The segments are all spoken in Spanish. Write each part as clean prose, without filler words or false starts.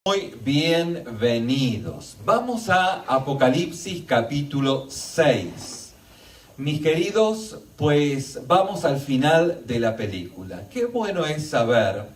Muy bienvenidos. Vamos a Apocalipsis capítulo 6. Mis queridos, pues vamos al final de la película. Qué bueno es saber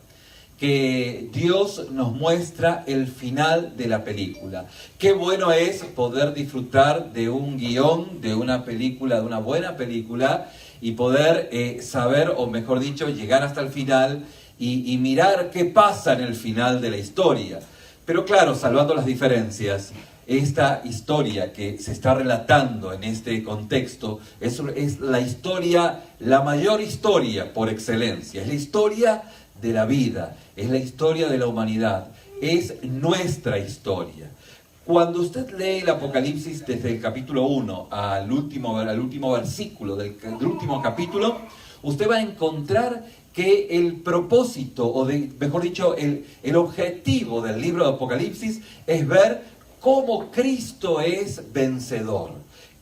que Dios nos muestra el final de la película. Qué bueno es poder disfrutar de un guión, de una película, de una buena película, y poder saber, o mejor dicho, llegar hasta el final y mirar qué pasa en el final de la historia. Pero claro, salvando las diferencias, esta historia que se está relatando en este contexto es la historia, la mayor historia por excelencia. Es la historia de la vida, es la historia de la humanidad, es nuestra historia. Cuando usted lee el Apocalipsis desde el capítulo 1 al último versículo del último capítulo, usted va a encontrar que el propósito, mejor dicho, el objetivo del libro de Apocalipsis es ver cómo Cristo es vencedor.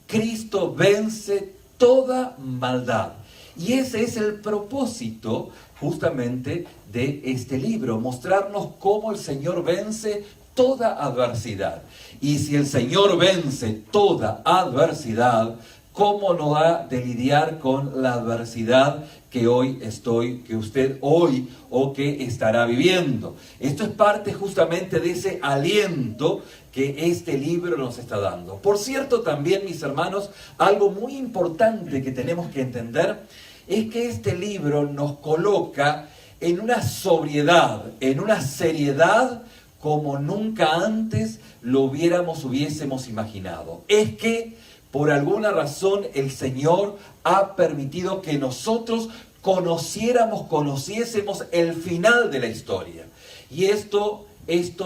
Cristo vence toda maldad. Y ese es el propósito justamente de este libro, mostrarnos cómo el Señor vence toda adversidad. Y si el Señor vence toda adversidad, ¿cómo no ha de lidiar con la adversidad que usted hoy o que estará viviendo? Esto es parte justamente de ese aliento que este libro nos está dando. Por cierto, también, mis hermanos, algo muy importante que tenemos que entender es que este libro nos coloca en una sobriedad, en una seriedad como nunca antes lo hubiésemos imaginado. Es que por alguna razón el Señor ha permitido que nosotros conociésemos el final de la historia. Y esto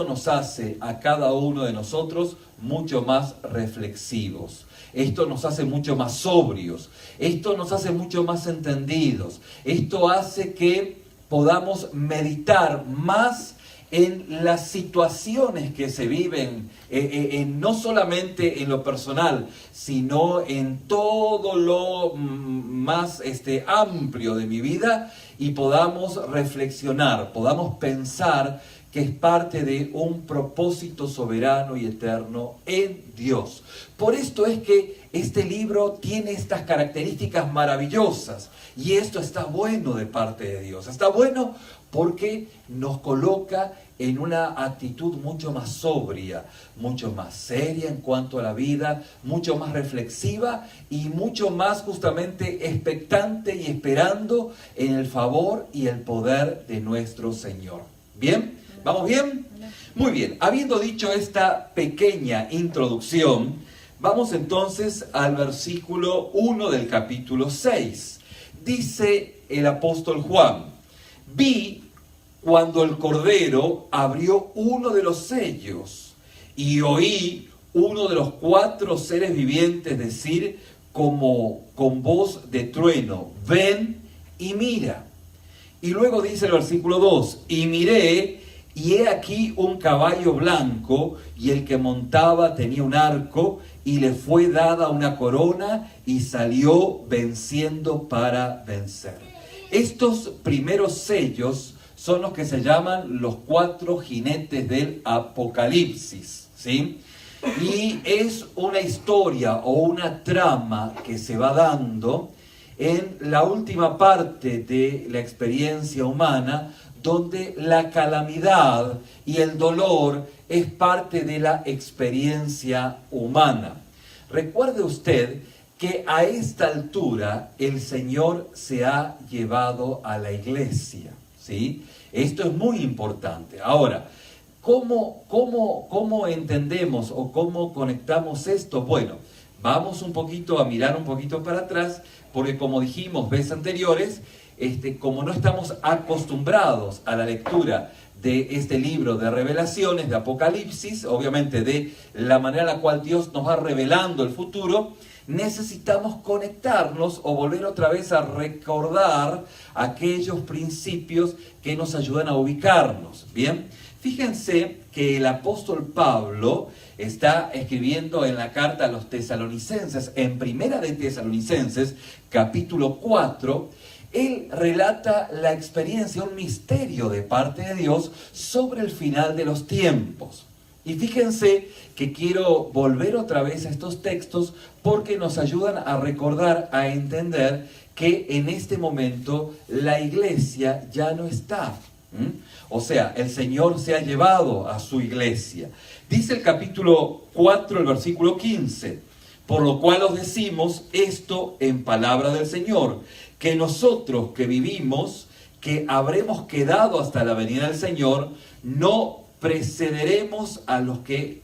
nos hace a cada uno de nosotros mucho más reflexivos. Esto nos hace mucho más sobrios. Esto nos hace mucho más entendidos. Esto hace que podamos meditar más en las situaciones que se viven, no solamente en lo personal, sino en todo lo más amplio de mi vida, y podamos reflexionar, podamos pensar que es parte de un propósito soberano y eterno en Dios. Por esto es que este libro tiene estas características maravillosas, y esto está bueno de parte de Dios. Está bueno porque nos coloca en una actitud mucho más sobria, mucho más seria en cuanto a la vida, mucho más reflexiva y mucho más justamente expectante y esperando en el favor y el poder de nuestro Señor. ¿Bien? ¿Vamos bien? Muy bien. Habiendo dicho esta pequeña introducción, vamos entonces al versículo 1 del capítulo 6. Dice el apóstol Juan: vi cuando el Cordero abrió uno de los sellos, y oí uno de los 4 seres vivientes decir como con voz de trueno: ven y mira. Y luego dice el versículo 2: y miré, y he aquí un caballo blanco, y el que montaba tenía un arco, y le fue dada una corona, y salió venciendo para vencer. Estos primeros sellos son los que se llaman los 4 jinetes del Apocalipsis, ¿sí? Y es una historia o una trama que se va dando en la última parte de la experiencia humana, donde la calamidad y el dolor es parte de la experiencia humana. Recuerde usted que a esta altura el Señor se ha llevado a la iglesia, ¿sí? Esto es muy importante. Ahora, ¿cómo entendemos o cómo conectamos esto? Bueno, vamos a mirar un poquito para atrás, porque como dijimos veces anteriores, como no estamos acostumbrados a la lectura de este libro de revelaciones, de Apocalipsis, obviamente de la manera en la cual Dios nos va revelando el futuro, necesitamos conectarnos o volver otra vez a recordar aquellos principios que nos ayudan a ubicarnos. Bien, fíjense que el apóstol Pablo está escribiendo en la carta a los tesalonicenses, en Primera de Tesalonicenses, capítulo 4, él relata la experiencia, un misterio de parte de Dios sobre el final de los tiempos. Y fíjense que quiero volver otra vez a estos textos porque nos ayudan a recordar, a entender que en este momento la iglesia ya no está. O sea, el Señor se ha llevado a su iglesia. Dice el capítulo 4, el versículo 15, por lo cual os decimos esto en palabra del Señor, que nosotros que vivimos, que habremos quedado hasta la venida del Señor, no precederemos a los que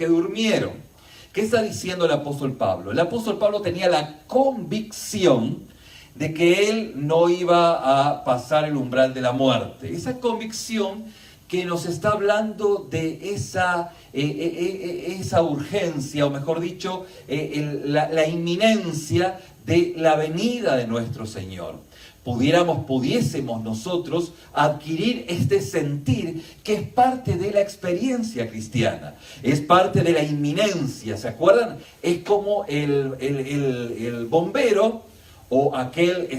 durmieron. ¿Qué está diciendo el apóstol Pablo? El apóstol Pablo tenía la convicción de que él no iba a pasar el umbral de la muerte. Esa convicción que nos está hablando de esa urgencia, o mejor dicho, la inminencia de la venida de nuestro Señor. Pudiésemos nosotros adquirir este sentir que es parte de la experiencia cristiana, es parte de la inminencia. ¿Se acuerdan? Es como el bombero o aquel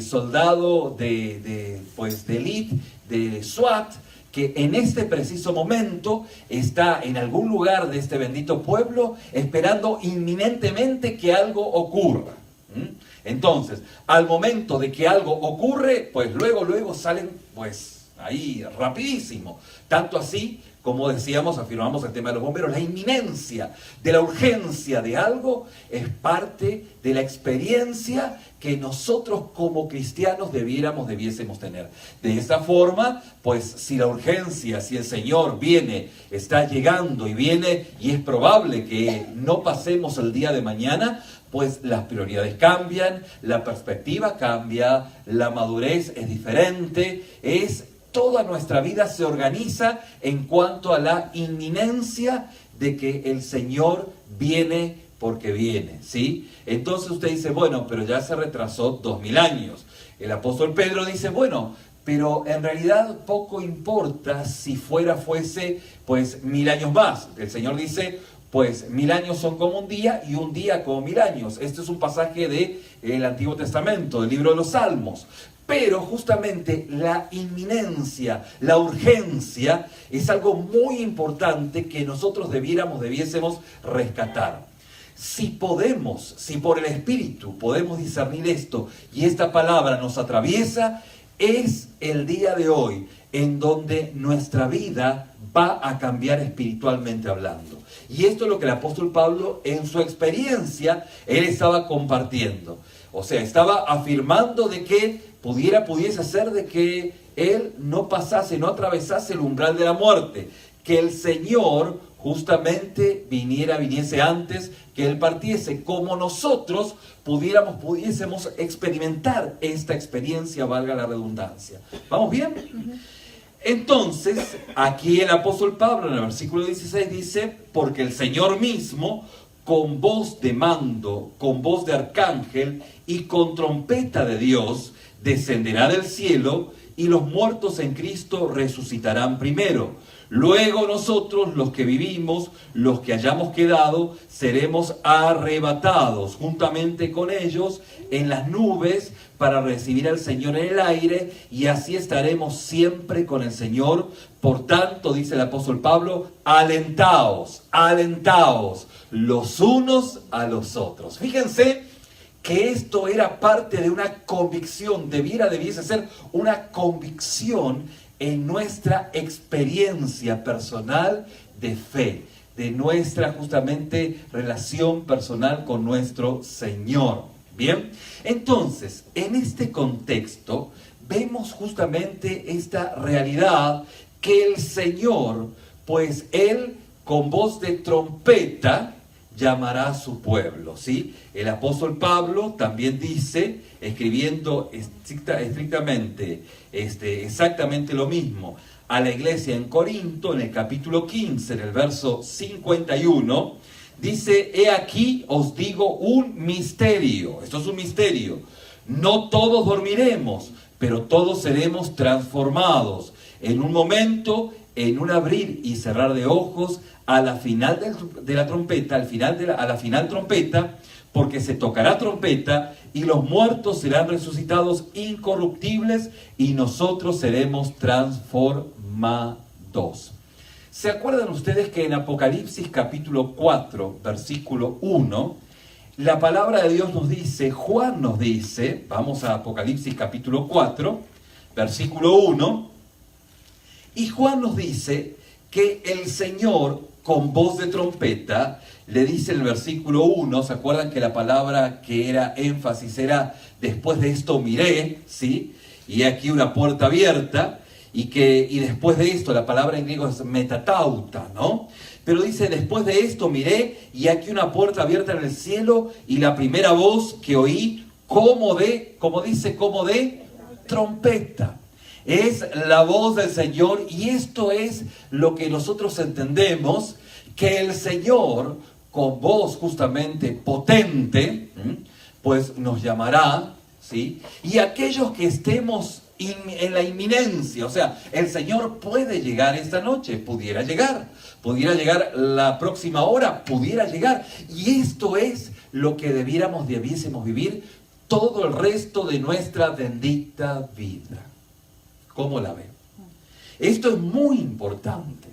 soldado de elite, de SWAT, que en este preciso momento está en algún lugar de este bendito pueblo esperando inminentemente que algo ocurra. Entonces, al momento de que algo ocurre, pues luego salen, pues ahí rapidísimo. Tanto así, como decíamos, afirmamos el tema de los bomberos, la inminencia de la urgencia de algo es parte de la experiencia que nosotros como cristianos debiésemos tener. De esta forma, pues si la urgencia, si el Señor viene, está llegando y viene, y es probable que no pasemos el día de mañana, pues las prioridades cambian, la perspectiva cambia, la madurez es diferente, toda nuestra vida se organiza en cuanto a la inminencia de que el Señor viene porque viene, ¿sí? Entonces usted dice, bueno, pero ya se retrasó 2000 años. El apóstol Pedro dice, bueno, pero en realidad poco importa si fuese pues 1000 años más. El Señor dice, pues 1000 años son como un día y un día como 1000 años. Este es un pasaje del Antiguo Testamento, del libro de los Salmos. Pero justamente la inminencia, la urgencia, es algo muy importante que nosotros debiésemos rescatar. Si por el Espíritu podemos discernir esto y esta palabra nos atraviesa, es el día de hoy en donde nuestra vida va a cambiar espiritualmente hablando. Y esto es lo que el apóstol Pablo, en su experiencia, él estaba compartiendo. O sea, estaba afirmando de que pudiese ser de que él no atravesase el umbral de la muerte, que el Señor justamente viniese antes que él partiese, como nosotros pudiésemos experimentar esta experiencia, valga la redundancia. ¿Vamos bien? Entonces, aquí el apóstol Pablo en el versículo 16 dice, porque el Señor mismo, con voz de mando, con voz de arcángel y con trompeta de Dios, descenderá del cielo y los muertos en Cristo resucitarán primero. Luego nosotros, los que vivimos, los que hayamos quedado, seremos arrebatados juntamente con ellos en las nubes para recibir al Señor en el aire, y así estaremos siempre con el Señor. Por tanto, dice el apóstol Pablo, alentaos los unos a los otros. Fíjense que esto era parte de una convicción, debiese ser una convicción en nuestra experiencia personal de fe, de nuestra justamente relación personal con nuestro Señor. Bien, entonces, en este contexto vemos justamente esta realidad que el Señor, pues Él con voz de trompeta llamará a su pueblo, ¿sí? El apóstol Pablo también dice, escribiendo estrictamente, exactamente lo mismo a la iglesia en Corinto, en el capítulo 15, en el verso 51, dice, he aquí os digo un misterio. Esto es un misterio. No todos dormiremos, pero todos seremos transformados en un momento, en un abrir y cerrar de ojos, a la final de la trompeta, a la final trompeta, porque se tocará trompeta y los muertos serán resucitados incorruptibles y nosotros seremos transformados. ¿Se acuerdan ustedes que en Apocalipsis capítulo 4, versículo 1, la palabra de Dios nos dice, Juan nos dice, vamos a Apocalipsis capítulo 4, versículo 1, y Juan nos dice que el Señor con voz de trompeta le dice en el versículo 1, ¿se acuerdan que la palabra que era énfasis era después de esto miré, ¿sí? Y aquí una puerta abierta, y después de esto, la palabra en griego es metatauta, ¿no? Pero dice, después de esto miré, y aquí una puerta abierta en el cielo, y la primera voz que oí, como de trompeta. Es la voz del Señor, y esto es lo que nosotros entendemos, que el Señor, con voz justamente potente, pues nos llamará, ¿sí? Y aquellos que estemos en la inminencia, o sea, el Señor puede llegar esta noche, pudiera llegar la próxima hora, pudiera llegar, y esto es lo que debiésemos vivir todo el resto de nuestra bendita vida. ¿Cómo la ven? Esto es muy importante,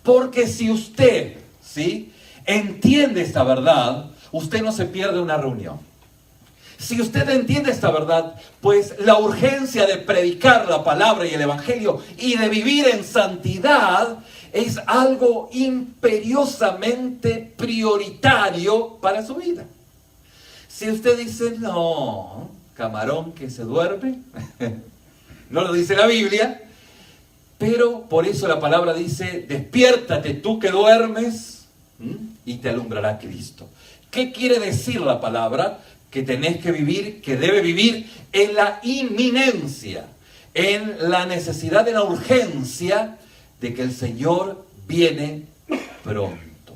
porque si usted, ¿sí?, entiende esta verdad, usted no se pierde una reunión. Si usted entiende esta verdad, pues la urgencia de predicar la palabra y el evangelio y de vivir en santidad es algo imperiosamente prioritario para su vida. Si usted dice, no, camarón que se duerme, no lo dice la Biblia, pero por eso la palabra dice, despiértate tú que duermes y te alumbrará Cristo. ¿Qué quiere decir la palabra? Que tenés que vivir, que debe vivir en la inminencia, en la necesidad, en la urgencia de que el Señor viene pronto.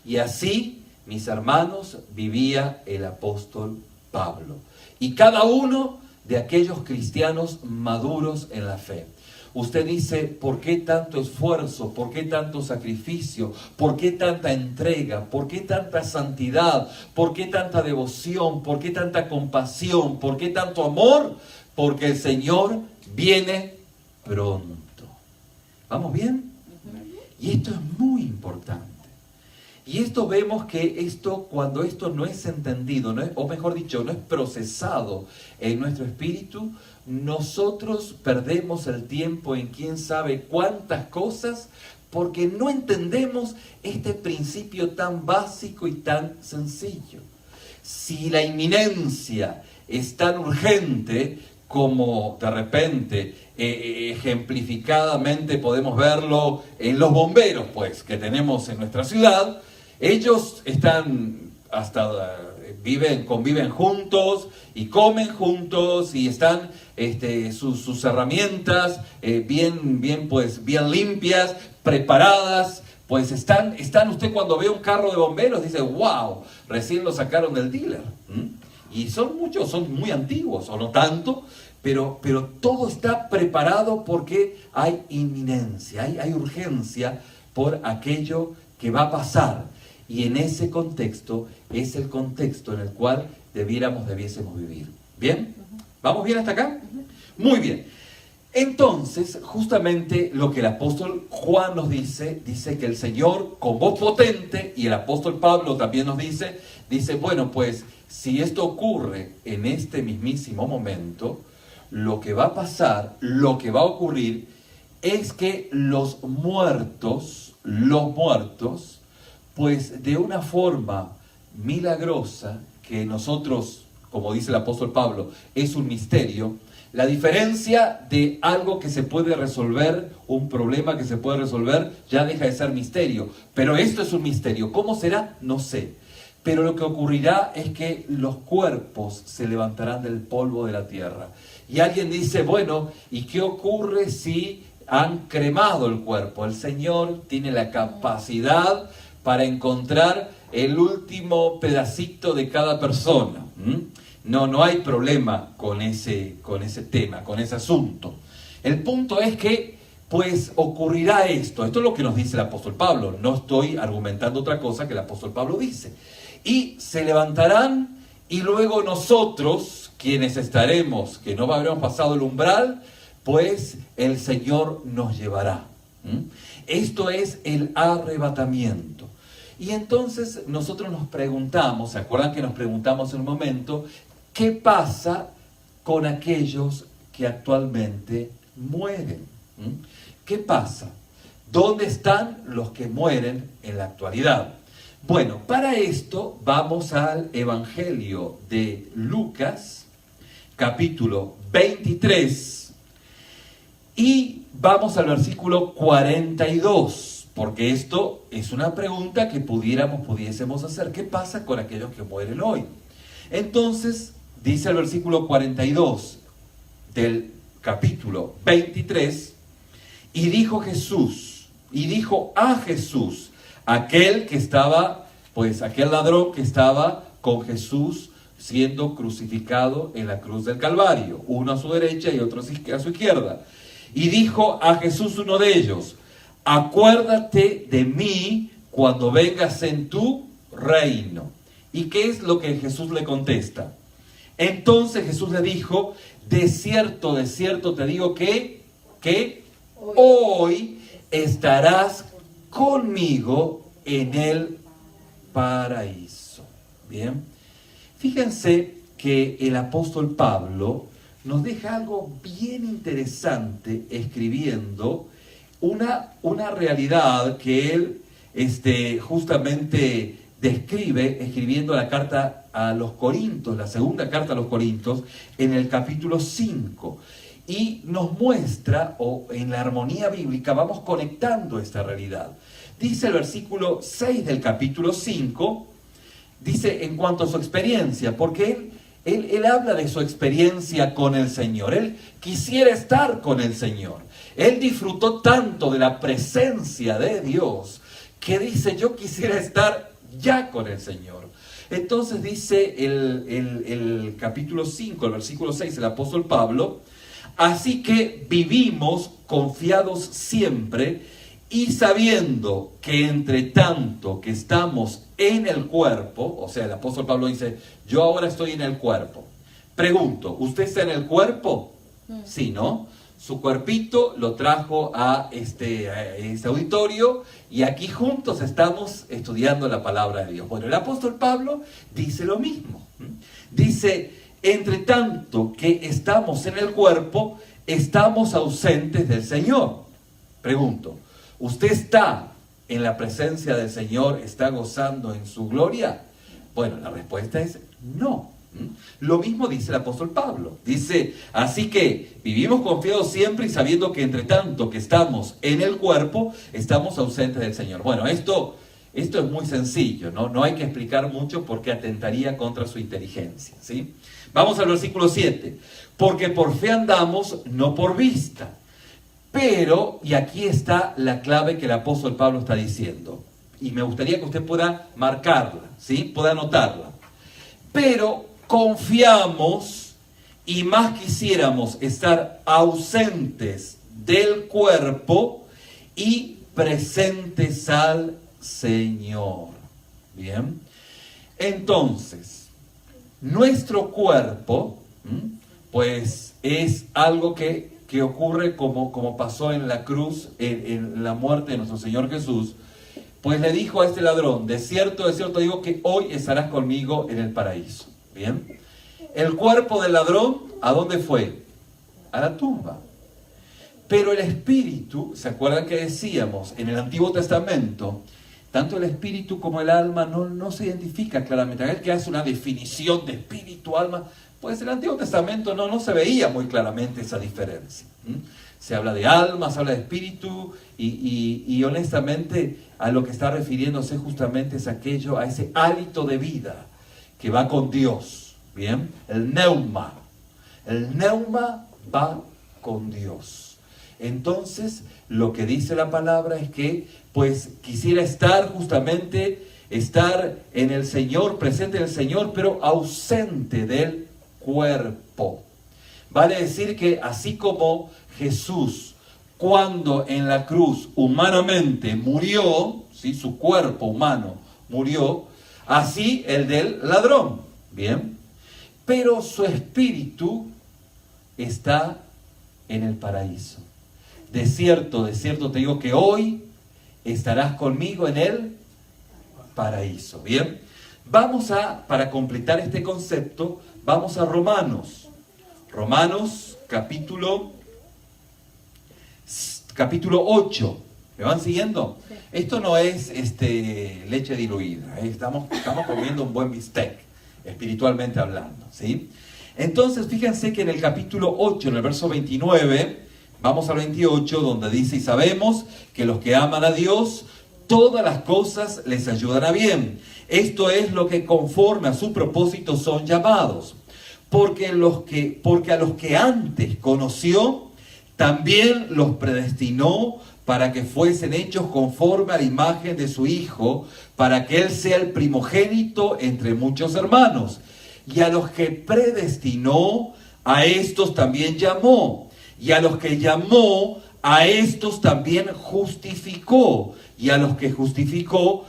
Y así, mis hermanos, vivía el apóstol Pablo. Y cada uno de aquellos cristianos maduros en la fe. Usted dice, ¿por qué tanto esfuerzo? ¿Por qué tanto sacrificio? ¿Por qué tanta entrega? ¿Por qué tanta santidad? ¿Por qué tanta devoción? ¿Por qué tanta compasión? ¿Por qué tanto amor? Porque el Señor viene pronto. ¿Vamos bien? Y esto es muy importante. Y esto vemos que cuando esto no es entendido, o mejor dicho, no es procesado en nuestro espíritu, nosotros perdemos el tiempo en quién sabe cuántas cosas porque no entendemos este principio tan básico y tan sencillo. Si la inminencia es tan urgente como de repente ejemplificadamente podemos verlo en los bomberos, pues, que tenemos en nuestra ciudad, ellos conviven juntos y comen juntos y están sus herramientas bien limpias, preparadas. Pues están usted cuando ve un carro de bomberos dice, wow, recién lo sacaron del dealer. Y son muy antiguos, o no tanto, pero todo está preparado porque hay inminencia, hay urgencia por aquello que va a pasar. Y en ese contexto es el contexto en el cual debiésemos vivir. ¿Bien? ¿Vamos bien hasta acá? Muy bien. Entonces, justamente lo que el apóstol Juan nos dice que el Señor con voz potente, y el apóstol Pablo también nos dice, bueno, pues, si esto ocurre en este mismísimo momento, lo que va a pasar, lo que va a ocurrir, es que los muertos, pues de una forma milagrosa, que nosotros, como dice el apóstol Pablo, es un misterio. La diferencia de algo que se puede resolver, un problema que se puede resolver, ya deja de ser misterio. Pero esto es un misterio. ¿Cómo será? No sé. Pero lo que ocurrirá es que los cuerpos se levantarán del polvo de la tierra. Y alguien dice, bueno, ¿y qué ocurre si han cremado el cuerpo? El Señor tiene la capacidad para encontrar el último pedacito de cada persona. No hay problema con ese tema, con ese asunto. El punto es que pues ocurrirá esto. Esto es lo que nos dice el apóstol Pablo. No estoy argumentando otra cosa que el apóstol Pablo dice. Y se levantarán y luego nosotros, quienes estaremos, que no habremos pasado el umbral, pues el Señor nos llevará. Esto es el arrebatamiento. Y entonces nosotros nos preguntamos, ¿se acuerdan que nos preguntamos en un momento, qué pasa con aquellos que actualmente mueren? ¿Qué pasa? ¿Dónde están los que mueren en la actualidad? Bueno, para esto vamos al Evangelio de Lucas, capítulo 23, y vamos al versículo 42, porque esto es una pregunta que pudiésemos hacer. ¿Qué pasa con aquellos que mueren hoy? Entonces, dice el versículo 42 del capítulo 23, y dijo a Jesús, aquel que estaba, pues aquel ladrón que estaba con Jesús siendo crucificado en la cruz del Calvario, uno a su derecha y otro a su izquierda. Y dijo a Jesús uno de ellos, acuérdate de mí cuando vengas en tu reino. ¿Y qué es lo que Jesús le contesta? Entonces Jesús le dijo, de cierto te digo que hoy estarás conmigo en el paraíso. Bien, fíjense que el apóstol Pablo nos deja algo bien interesante escribiendo una realidad que él justamente describe escribiendo la carta a los Corintios, la segunda carta a los Corintios, en el capítulo 5. Y nos muestra, o en la armonía bíblica, vamos conectando esta realidad. Dice el versículo 6 del capítulo 5, dice en cuanto a su experiencia, porque él habla de su experiencia con el Señor. Él quisiera estar con el Señor. Él disfrutó tanto de la presencia de Dios que dice, yo quisiera estar ya con el Señor. Entonces dice el capítulo 5, el versículo 6, el apóstol Pablo, así que vivimos confiados siempre y sabiendo que entre tanto que estamos en el cuerpo, o sea, el apóstol Pablo dice, yo ahora estoy en el cuerpo. Pregunto, ¿usted está en el cuerpo? Sí, ¿no? Su cuerpito lo trajo a este auditorio y aquí juntos estamos estudiando la palabra de Dios. Bueno, el apóstol Pablo dice lo mismo. Dice, entre tanto que estamos en el cuerpo, estamos ausentes del Señor. Pregunto, ¿usted está en la presencia del Señor, está gozando en su gloria? Bueno, la respuesta es no. Lo mismo dice el apóstol Pablo. Dice, así que vivimos confiados siempre y sabiendo que entre tanto que estamos en el cuerpo, estamos ausentes del Señor. Bueno, esto es muy sencillo, ¿no? No hay que explicar mucho porque atentaría contra su inteligencia, ¿sí? Vamos al versículo 7. Porque por fe andamos, no por vista. Pero, y aquí está la clave que el apóstol Pablo está diciendo, y me gustaría que usted pueda marcarla, ¿sí? Pueda anotarla. Pero confiamos y más quisiéramos estar ausentes del cuerpo y presentes al Señor. Bien. Entonces, nuestro cuerpo, pues es algo que ocurre como pasó en la cruz, en la muerte de nuestro Señor Jesús. Pues le dijo a este ladrón, de cierto digo que hoy estarás conmigo en el paraíso. Bien. El cuerpo del ladrón, ¿a dónde fue? A la tumba. Pero el espíritu, ¿se acuerdan que decíamos en el Antiguo Testamento? Tanto el espíritu como el alma no se identifica claramente. Aquel que hace una definición de espíritu, alma, pues en el Antiguo Testamento no se veía muy claramente esa diferencia. Se habla de alma, se habla de espíritu y honestamente a lo que está refiriéndose justamente es aquello, a ese hálito de vida que va con Dios. Bien, el neuma va con Dios. Entonces lo que dice la palabra es que pues quisiera estar en el Señor, presente en el Señor, pero ausente del cuerpo. Vale decir que así como Jesús cuando en la cruz humanamente murió, ¿sí? Su cuerpo humano murió, así el del ladrón, ¿bien? Pero su espíritu está en el paraíso. De cierto te digo que hoy estarás conmigo en el paraíso, ¿bien? Para completar este concepto, vamos a Romanos. Romanos capítulo 8. ¿Me van siguiendo? Sí. Esto no es leche diluida, ¿eh? Estamos comiendo un buen bistec, espiritualmente hablando, ¿sí? Entonces, fíjense que en el capítulo 8, en el verso 29, vamos al 28, donde dice: y sabemos que los que aman a Dios, todas las cosas les ayudan a bien. Esto es lo que conforme a su propósito son llamados. Porque a los que antes conoció, también los predestinó para que fuesen hechos conforme a la imagen de su Hijo, para que Él sea el primogénito entre muchos hermanos. Y a los que predestinó, a estos también llamó. Y a los que llamó, a estos también justificó. Y a los que justificó,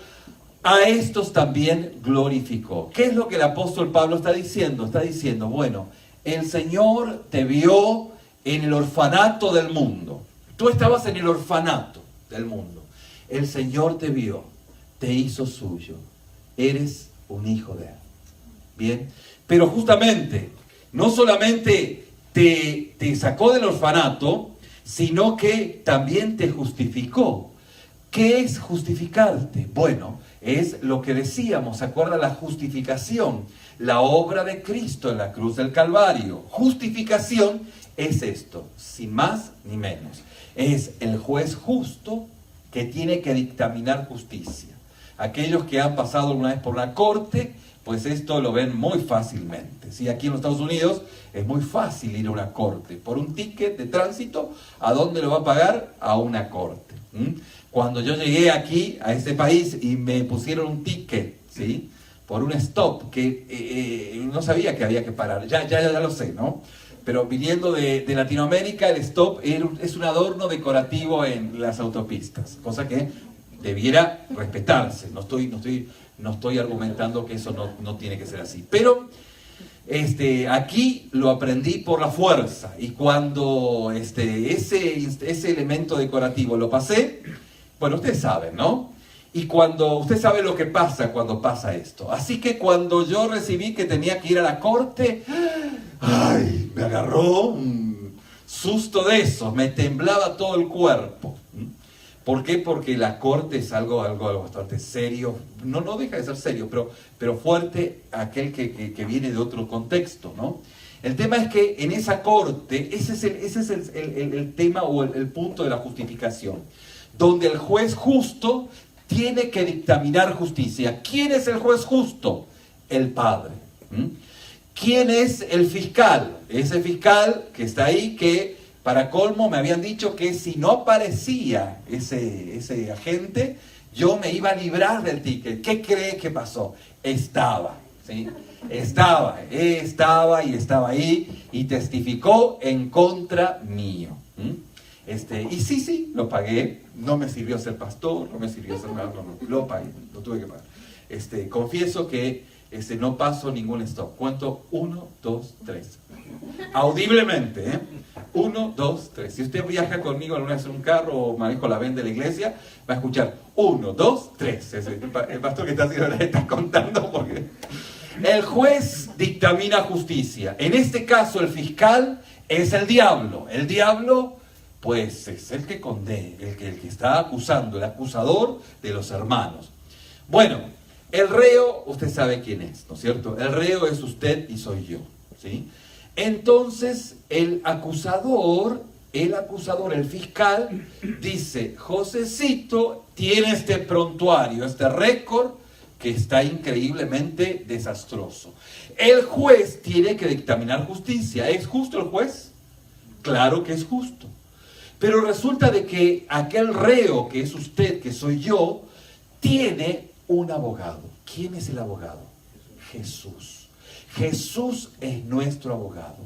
a estos también glorificó. ¿Qué es lo que el apóstol Pablo está diciendo? Está diciendo, bueno, el Señor te vio en el orfanato del mundo. Tú estabas en el orfanato del mundo. El Señor te vio, te hizo suyo. Eres un hijo de Él. Bien, pero justamente, no solamente te sacó del orfanato, sino que también te justificó. ¿Qué es justificarte? Bueno, es lo que decíamos, ¿se acuerda? La justificación, la obra de Cristo en la cruz del Calvario. Justificación es esto, sin más ni menos. Es el juez justo que tiene que dictaminar justicia. Aquellos que han pasado alguna vez por la corte, pues esto lo ven muy fácilmente. ¿Sí? Aquí en los Estados Unidos es muy fácil ir a una corte. Por un ticket de tránsito, ¿a dónde lo va a pagar? A una corte. Cuando yo llegué aquí, a este país, y me pusieron un ticket, ¿sí? Por un stop, que no sabía que había que parar. Ya lo sé, ¿no? Pero viniendo de Latinoamérica, el stop es un adorno decorativo en las autopistas, cosa que debiera respetarse. No estoy argumentando que eso no tiene que ser así. Pero aquí lo aprendí por la fuerza, y cuando ese elemento decorativo lo pasé, bueno, ustedes saben, ¿no? Y usted sabe lo que pasa cuando pasa esto. Así que cuando yo recibí que tenía que ir a la corte, ¡ay! Me agarró un susto de esos, me temblaba todo el cuerpo. ¿Por qué? Porque la corte es algo bastante serio. No deja de ser serio, pero fuerte aquel que viene de otro contexto, ¿no? El tema es que en esa corte, ese es el tema o el punto de la justificación, donde el juez justo tiene que dictaminar justicia. ¿Quién es el juez justo? El Padre. ¿Quién es el fiscal? Ese fiscal que está ahí, que para colmo me habían dicho que si no aparecía ese agente, yo me iba a librar del ticket. ¿Qué cree que pasó? Estaba, ¿sí? Estaba ahí y testificó en contra mío. Y sí, lo pagué. No me sirvió ser pastor, no me sirvió ser nada, no, lo pagué, lo tuve que pagar. Confieso que no paso ningún stop. Cuento 1, 2, 3. Audiblemente, 1, 2, 3. Si usted viaja conmigo alguna vez en un carro o manejo la ven de la iglesia, va a escuchar 1, 2, 3. El pastor que está haciendo le está contando porque el juez dictamina justicia. En este caso, el fiscal es el diablo. El diablo, pues, es el que condena, el que está acusando, el acusador de los hermanos. Bueno, el reo, usted sabe quién es, ¿no es cierto? El reo es usted y soy yo, ¿sí? Entonces, el acusador, el fiscal, dice: Josecito tiene este prontuario, este récord, que está increíblemente desastroso. El juez tiene que dictaminar justicia. ¿Es justo el juez? Claro que es justo. Pero resulta de que aquel reo, que es usted, que soy yo, tiene un abogado. ¿Quién es el abogado? Jesús. Jesús es nuestro abogado.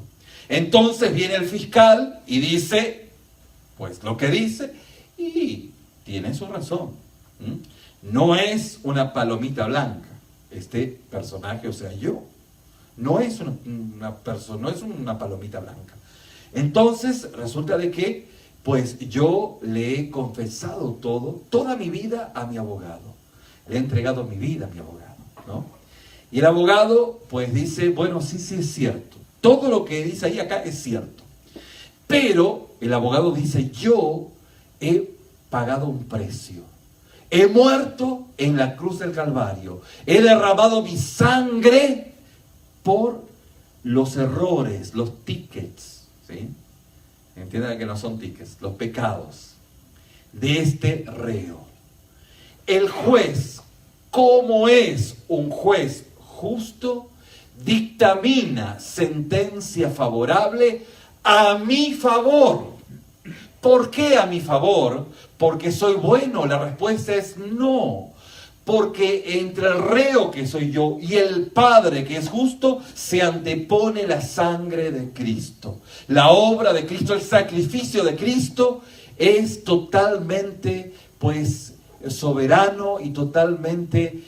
Entonces viene el fiscal y dice: pues lo que dice y tiene su razón. No es una palomita blanca este personaje, o sea, yo. No es una persona, no es una palomita blanca. Entonces resulta de que pues yo le he confesado toda mi vida a mi abogado. Le he entregado mi vida a mi abogado, ¿no? Y el abogado pues dice, bueno, sí es cierto. Todo lo que dice ahí acá es cierto. Pero el abogado dice, yo he pagado un precio. He muerto en la cruz del Calvario. He derramado mi sangre por los errores, los tickets, ¿sí? Entiendan que no son tickets, los pecados de este reo. El juez, como es un juez justo, dictamina sentencia favorable a mi favor. ¿Por qué a mi favor? ¿Porque soy bueno? La respuesta es no. Porque entre el reo que soy yo y el Padre que es justo, se antepone la sangre de Cristo. La obra de Cristo, el sacrificio de Cristo es totalmente, pues, soberano y totalmente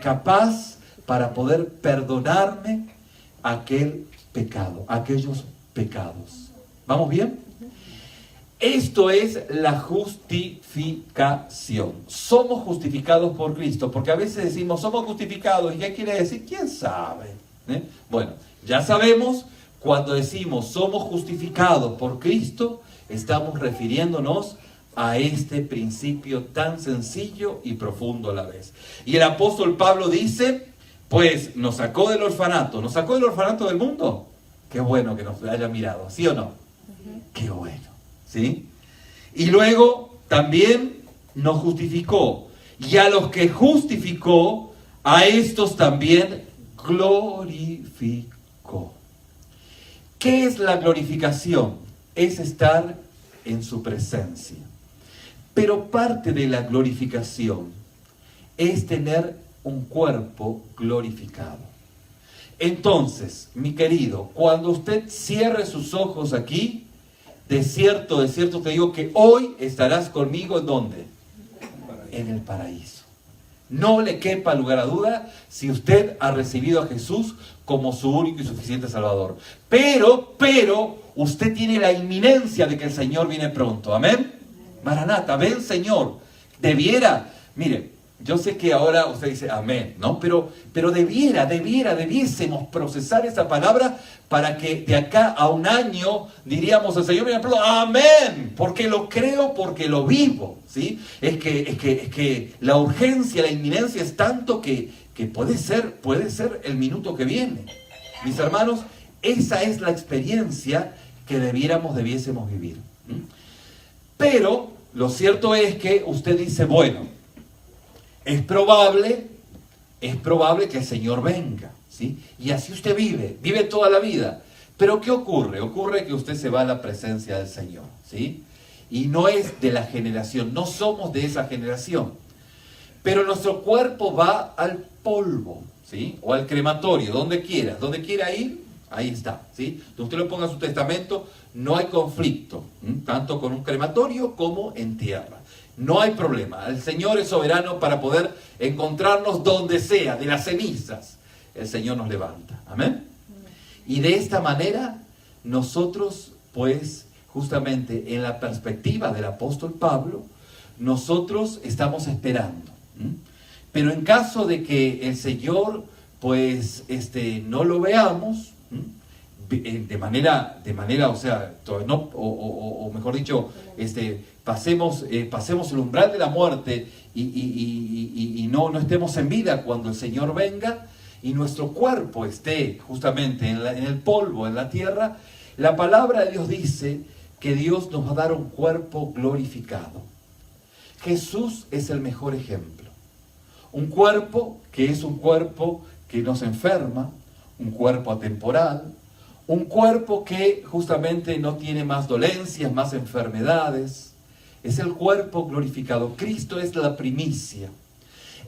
capaz para poder perdonarme aquel pecado, aquellos pecados. ¿Vamos bien? Esto es la justificación. Somos justificados por Cristo, porque a veces decimos, somos justificados, ¿y qué quiere decir? ¿Quién sabe? Bueno, ya sabemos, cuando decimos somos justificados por Cristo, estamos refiriéndonos a este principio tan sencillo y profundo a la vez. Y el apóstol Pablo dice, pues nos sacó del orfanato del mundo. Qué bueno que nos haya mirado, ¿sí o no? Qué bueno. ¿Sí? Y luego también nos justificó. Y a los que justificó, a estos también glorificó. ¿Qué es la glorificación? Es estar en su presencia. Pero parte de la glorificación es tener un cuerpo glorificado. Entonces, mi querido, cuando usted cierre sus ojos aquí, de cierto te digo que hoy estarás conmigo, ¿en dónde? En el paraíso. No le quepa lugar a duda si usted ha recibido a Jesús como su único y suficiente Salvador. Pero, usted tiene la inminencia de que el Señor viene pronto. Amén. Maranata, ven Señor. Mire, yo sé que ahora usted dice amén, ¿no? Pero debiésemos procesar esa palabra para que de acá a un año diríamos al Señor, amén, porque lo creo, porque lo vivo, ¿sí? Es que la urgencia, la inminencia es tanto que puede ser el minuto que viene. Mis hermanos, esa es la experiencia que debiésemos vivir. Pero lo cierto es que usted dice, bueno, es probable que el Señor venga, ¿sí? Y así usted vive toda la vida. Pero ¿qué ocurre? Ocurre que usted se va a la presencia del Señor, ¿sí? Y no es de la generación, no somos de esa generación. Pero nuestro cuerpo va al polvo, ¿sí? O al crematorio, donde quiera ir, ahí está, ¿sí? Donde usted lo ponga en su testamento, no hay conflicto, tanto con un crematorio como en tierra. No hay problema. El Señor es soberano para poder encontrarnos donde sea, de las cenizas. El Señor nos levanta. Amén. Y de esta manera, nosotros, pues, justamente en la perspectiva del apóstol Pablo, nosotros estamos esperando. Pero en caso de que el Señor, pues, no lo veamos, de manera, o sea, no, o mejor dicho, pasemos el umbral de la muerte y no estemos en vida cuando el Señor venga y nuestro cuerpo esté justamente en el polvo, en la tierra, la palabra de Dios dice que Dios nos va a dar un cuerpo glorificado. Jesús es el mejor ejemplo. Un cuerpo que es un cuerpo que no se enferma, un cuerpo atemporal, un cuerpo que justamente no tiene más dolencias, más enfermedades. Es el cuerpo glorificado. Cristo es la primicia.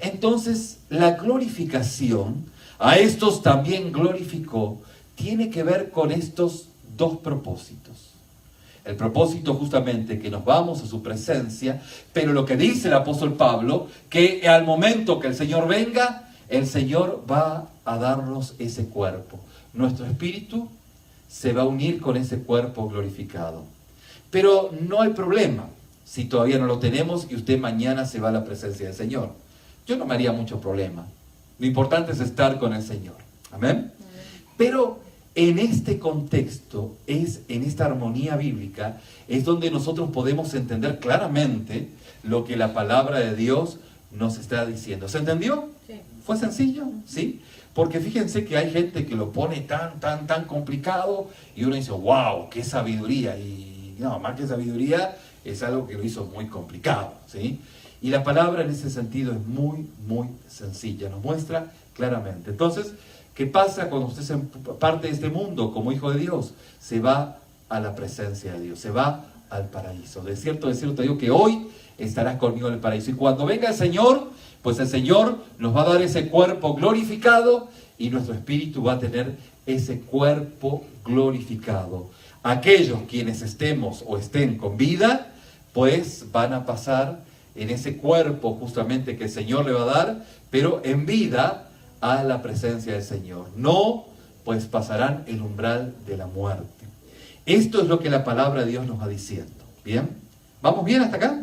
Entonces, la glorificación, a estos también glorificó, tiene que ver con estos dos propósitos. El propósito justamente que nos vamos a su presencia, pero lo que dice el apóstol Pablo, que al momento que el Señor venga, el Señor va a darnos ese cuerpo. Nuestro espíritu se va a unir con ese cuerpo glorificado. Pero no hay problema si todavía no lo tenemos y usted mañana se va a la presencia del Señor. Yo no me haría mucho problema. Lo importante es estar con el Señor. Amén. Pero en este contexto, en esta armonía bíblica, es donde nosotros podemos entender claramente lo que la palabra de Dios nos está diciendo. ¿Se entendió? Sí. ¿Fue sencillo? ¿Sí? Porque fíjense que hay gente que lo pone tan complicado y uno dice, wow, qué sabiduría. Y no, más que sabiduría, es algo que lo hizo muy complicado, ¿sí? Y la palabra en ese sentido es muy sencilla, nos muestra claramente. Entonces, ¿qué pasa cuando usted se parte de este mundo como hijo de Dios? Se va a la presencia de Dios, se va al paraíso. De cierto te digo que hoy estarás conmigo en el paraíso. Y cuando venga el Señor, pues el Señor nos va a dar ese cuerpo glorificado y nuestro espíritu va a tener ese cuerpo glorificado. Aquellos quienes estemos o estén con vida, pues van a pasar en ese cuerpo justamente que el Señor le va a dar, pero en vida a la presencia del Señor. No, pues pasarán el umbral de la muerte. Esto es lo que la palabra de Dios nos va diciendo. ¿Bien? ¿Vamos bien hasta acá?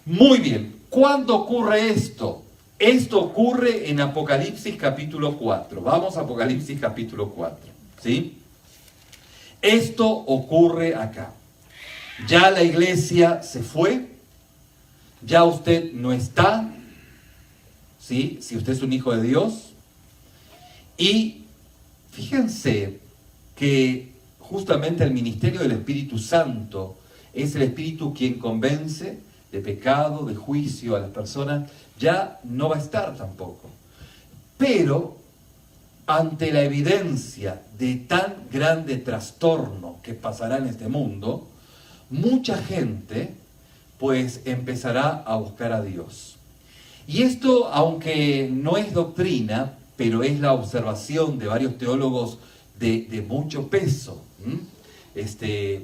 Muy bien. ¿Cuándo ocurre esto? Esto ocurre en Apocalipsis capítulo 4. Vamos a Apocalipsis capítulo 4. ¿Sí? Esto ocurre acá. Ya la iglesia se fue. Ya usted no está. ¿Sí? Si usted es un hijo de Dios. Y fíjense que justamente el ministerio del Espíritu Santo es el Espíritu quien convence de pecado, de juicio a las personas. Ya no va a estar tampoco. Pero ante la evidencia de tan grande trastorno que pasará en este mundo, mucha gente pues empezará a buscar a Dios. Y esto, aunque no es doctrina, pero es la observación de varios teólogos de mucho peso,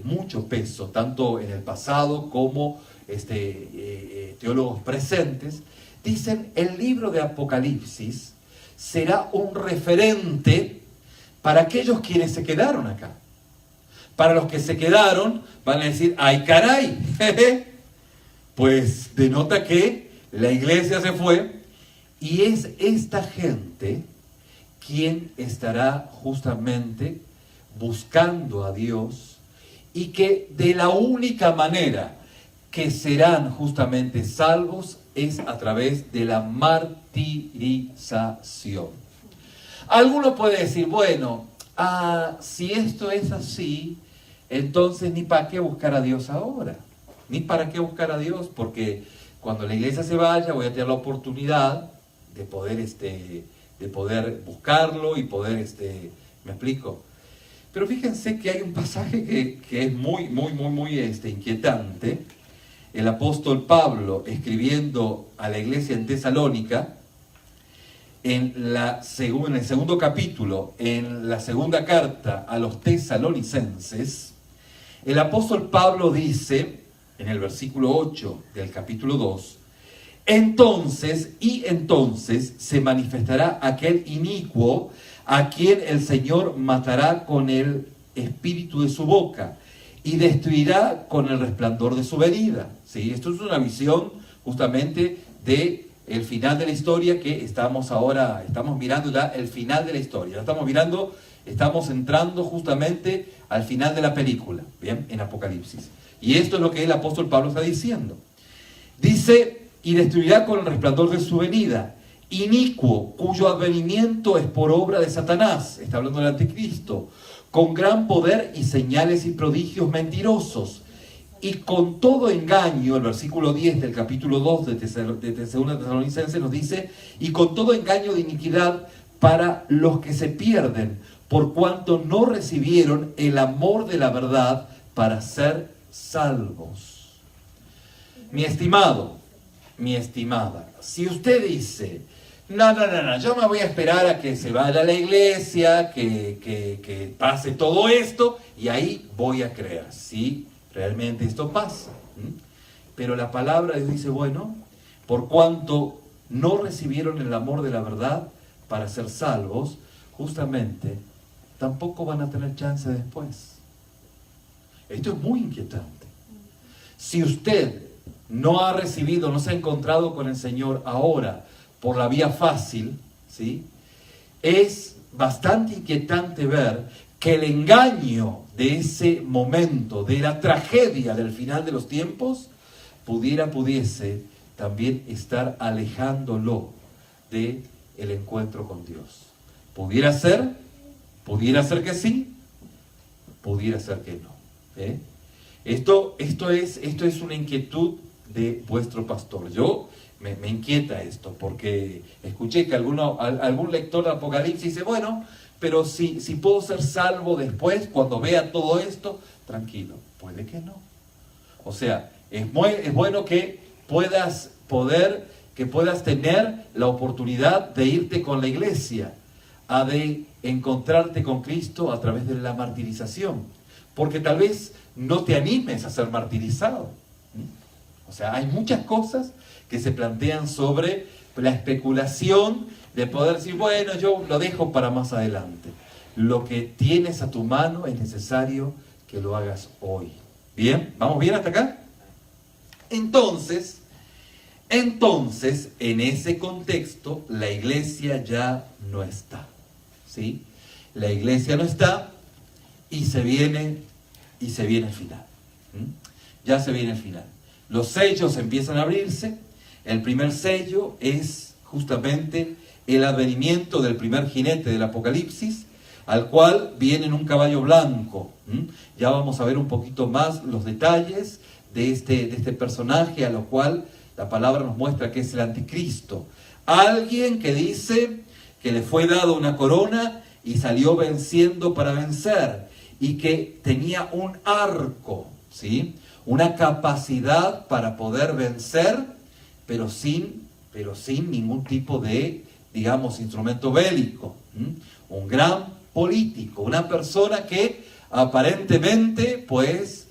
mucho peso, tanto en el pasado como teólogos presentes, dicen el libro de Apocalipsis será un referente para aquellos quienes se quedaron acá. Para los que se quedaron van a decir, ¡ay caray! Pues denota que la iglesia se fue y es esta gente quien estará justamente buscando a Dios y que de la única manera que serán justamente salvos es a través de la martirización. Alguno puede decir, bueno, si esto es así, entonces ni para qué buscar a Dios ahora, ni para qué buscar a Dios, porque cuando la iglesia se vaya voy a tener la oportunidad de poder buscarlo y poder, ¿me explico? Pero fíjense que hay un pasaje que es muy inquietante. El apóstol Pablo, escribiendo a la iglesia en Tesalónica, en el segundo capítulo, en la segunda carta a los tesalonicenses, el apóstol Pablo dice, en el versículo 8 del capítulo 2, entonces se manifestará aquel inicuo a quien el Señor matará con el espíritu de su boca y destruirá con el resplandor de su venida. ¿Sí? Esto es una visión justamente de el final de la historia que estamos mirando ya el final de la historia. Estamos entrando justamente al final de la película, ¿bien? En Apocalipsis. Y esto es lo que el apóstol Pablo está diciendo. Dice, y destruirá con el resplandor de su venida, inicuo, cuyo advenimiento es por obra de Satanás, está hablando del anticristo, con gran poder y señales y prodigios mentirosos, y con todo engaño, el versículo 10 del capítulo 2 de 2 Tesalonicenses nos dice, y con todo engaño de iniquidad para los que se pierden, por cuanto no recibieron el amor de la verdad para ser salvos. Mi estimado, mi estimada, si usted dice, no, yo me voy a esperar a que se vaya a la iglesia, que pase todo esto, y ahí voy a creer, sí, realmente esto pasa. Pero la palabra de Dios dice, bueno, por cuanto no recibieron el amor de la verdad para ser salvos, justamente tampoco van a tener chance después. Esto es muy inquietante. Si usted no ha recibido, no se ha encontrado con el Señor ahora por la vía fácil, ¿sí?, es bastante inquietante ver que el engaño de ese momento, de la tragedia del final de los tiempos, pudiese también estar alejándolo del encuentro con Dios. Pudiera ser que sí, pudiera ser que no. Esto es una inquietud de vuestro pastor. Yo me inquieta esto, porque escuché que algún lector de Apocalipsis dice, bueno, pero si puedo ser salvo después, cuando vea todo esto, tranquilo, puede que no. O sea, es bueno que puedas tener la oportunidad de irte con la iglesia, de encontrarte con Cristo a través de la martirización, porque tal vez no te animes a ser martirizado. O sea, hay muchas cosas que se plantean sobre la especulación de poder decir, bueno, yo lo dejo para más adelante. Lo que tienes a tu mano es necesario que lo hagas hoy. ¿Bien? ¿Vamos bien hasta acá? Entonces, en ese contexto, la iglesia ya no está. ¿Sí? La iglesia no está y se viene el final. Ya se viene el final. Los sellos empiezan a abrirse. El primer sello es justamente el advenimiento del primer jinete del Apocalipsis, al cual viene en un caballo blanco. Ya vamos a ver un poquito más los detalles de este personaje, a lo cual la palabra nos muestra que es el anticristo. Alguien que dice que le fue dado una corona y salió venciendo para vencer, y que tenía un arco, ¿sí?, una capacidad para poder vencer, pero sin ningún tipo de, digamos, instrumento bélico. Un gran político, una persona que aparentemente, pues,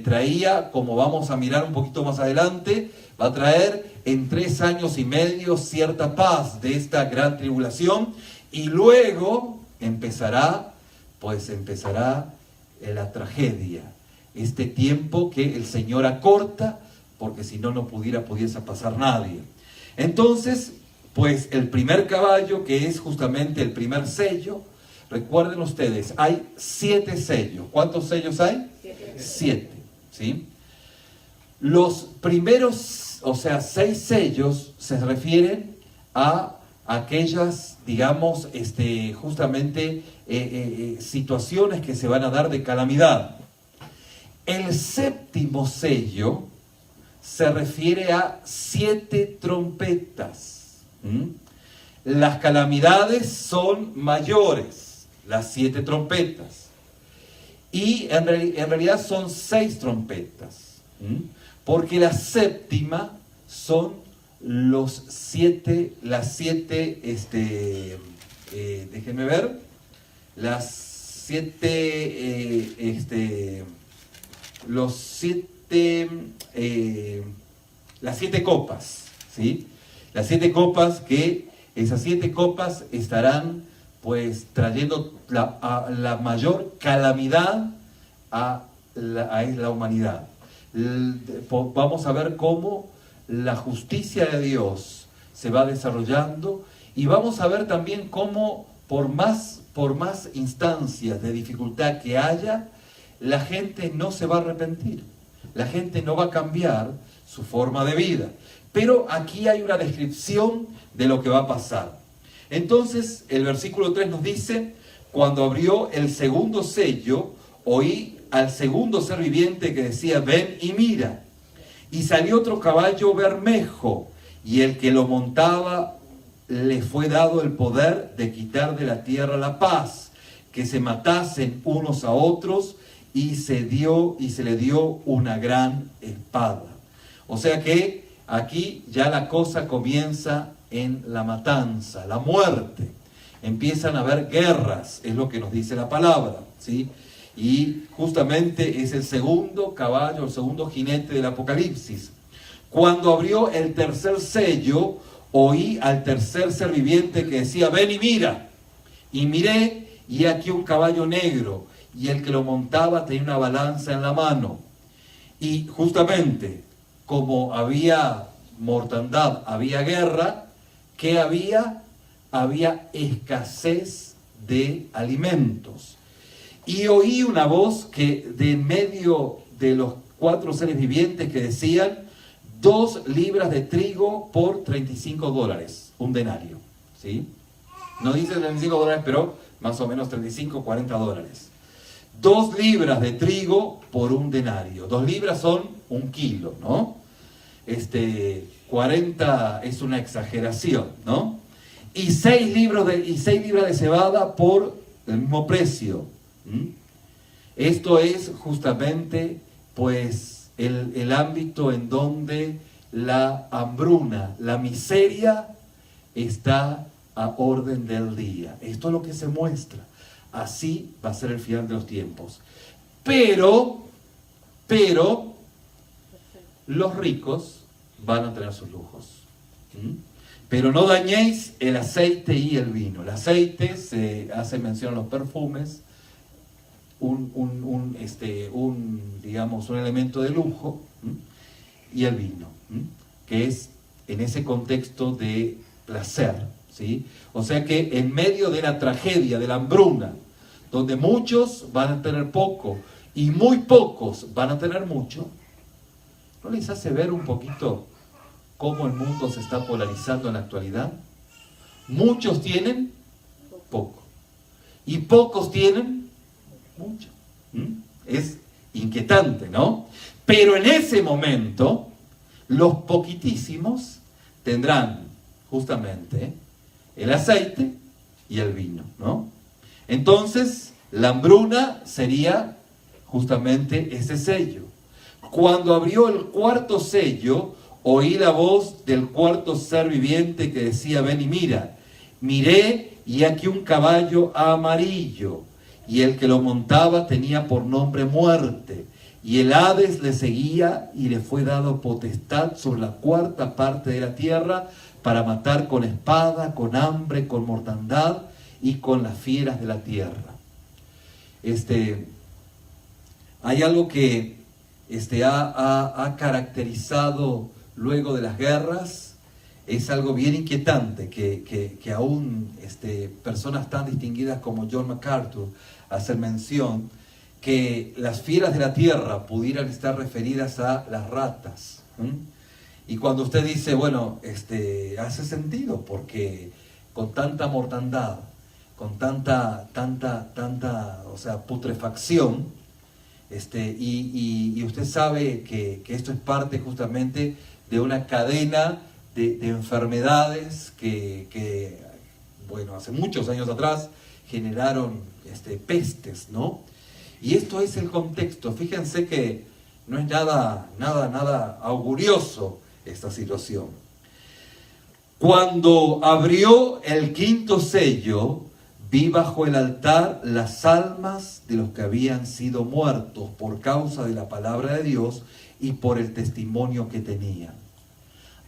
traía, como vamos a mirar un poquito más adelante, va a traer en 3 años y medio cierta paz de esta gran tribulación, y luego empezará la tragedia. Este tiempo que el Señor acorta, porque si no, pudiese pasar nadie. Entonces, pues el primer caballo, que es justamente el primer sello, recuerden ustedes, hay 7 sellos. ¿Cuántos sellos hay? 7. ¿Sí? Los primeros, o sea, 6 sellos se refieren a aquellas, digamos, justamente situaciones que se van a dar de calamidad. El séptimo sello se refiere a 7 trompetas. Las calamidades son mayores, las 7 trompetas. Y en realidad son 6 trompetas. Porque la séptima son las 7, déjenme ver, las 7, las 7 copas, ¿sí? Las 7 copas, que esas 7 copas estarán, pues, trayendo la mayor calamidad a la humanidad. Vamos a ver cómo la justicia de Dios se va desarrollando, y vamos a ver también cómo por más instancias de dificultad que haya, la gente no se va a arrepentir, la gente no va a cambiar su forma de vida. Pero aquí hay una descripción de lo que va a pasar. Entonces, el versículo 3 nos dice: cuando abrió el segundo sello, oí al segundo ser viviente que decía: ven y mira. Y salió otro caballo bermejo, y el que lo montaba le fue dado el poder de quitar de la tierra la paz, que se matasen unos a otros, y se le dio una gran espada. O sea que Aquí ya la cosa comienza en la matanza, la muerte. Empiezan a haber guerras, es lo que nos dice la palabra, ¿sí? Y justamente es el segundo caballo, el segundo jinete del Apocalipsis. Cuando abrió el tercer sello, oí al tercer ser viviente que decía: ven y mira. Y miré, y aquí un caballo negro, y el que lo montaba tenía una balanza en la mano. Y justamente, como había mortandad, había guerra, ¿qué había? Había escasez de alimentos. Y oí una voz que de en medio de los 4 seres vivientes que decían: 2 libras de trigo por $35, un denario, ¿sí? No dice $35, pero más o menos $35-40. 2 libras de trigo por un denario. 2 libras son 1 kilo, ¿no? 40 es una exageración, ¿no? Y 6 libras de cebada por el mismo precio. Esto es justamente, pues, el ámbito en donde la hambruna, la miseria, está a orden del día. Esto es lo que se muestra. Así va a ser el final de los tiempos. Pero, los ricos van a tener sus lujos. Pero no dañéis el aceite y el vino. El aceite, se hace mención a los perfumes, digamos, un elemento de lujo, y el vino, que es en ese contexto de placer, ¿sí? O sea que en medio de la tragedia, de la hambruna, donde muchos van a tener poco y muy pocos van a tener mucho, ¿no les hace ver un poquito cómo el mundo se está polarizando en la actualidad? Muchos tienen poco y pocos tienen mucho. Es inquietante, ¿no? Pero en ese momento, los poquitísimos tendrán justamente el aceite y el vino, ¿no? Entonces, la hambruna sería justamente ese sello. Cuando abrió el 4º sello, oí la voz del 4º ser viviente que decía: ven y mira. Miré, y aquí un caballo amarillo, y el que lo montaba tenía por nombre Muerte, y el Hades le seguía, y le fue dado potestad sobre la 4ª parte de la tierra, para matar con espada, con hambre, con mortandad y con las fieras de la tierra. Hay algo que ha caracterizado luego de las guerras, es algo bien inquietante, que aún personas tan distinguidas como John MacArthur hacen mención, que las fieras de la tierra pudieran estar referidas a las ratas. Y cuando usted dice, bueno, hace sentido, porque con tanta mortandad, con tanta, o sea, putrefacción, y usted sabe que esto es parte justamente de una cadena de enfermedades que, bueno, hace muchos años atrás generaron pestes, ¿no? Y esto es el contexto. Fíjense que no es nada augurioso esta situación. Cuando abrió el 5º sello, vi bajo el altar las almas de los que habían sido muertos por causa de la palabra de Dios y por el testimonio que tenían.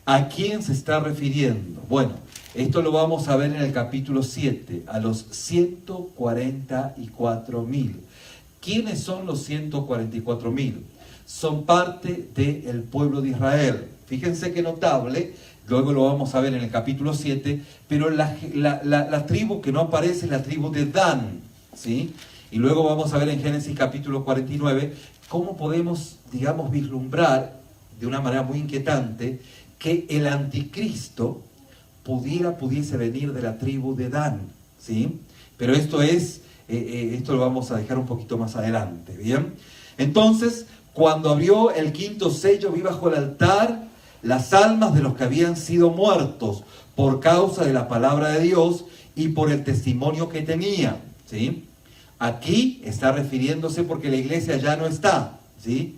¿A quién se está refiriendo? Bueno, esto lo vamos a ver en el capítulo 7, a los 144.000. ¿Quiénes son los 144.000? Son parte del pueblo de Israel. Fíjense qué notable, luego lo vamos a ver en el capítulo 7, pero la tribu que no aparece es la tribu de Dan, ¿sí? Y luego vamos a ver en Génesis capítulo 49 cómo podemos, digamos, vislumbrar de una manera muy inquietante que el anticristo pudiese venir de la tribu de Dan, ¿sí? Pero esto lo vamos a dejar un poquito más adelante, ¿bien? Entonces, cuando abrió el 5º sello, vi bajo el altar las almas de los que habían sido muertos por causa de la palabra de Dios y por el testimonio que tenían, ¿sí? Aquí está refiriéndose porque la iglesia ya no está, ¿sí?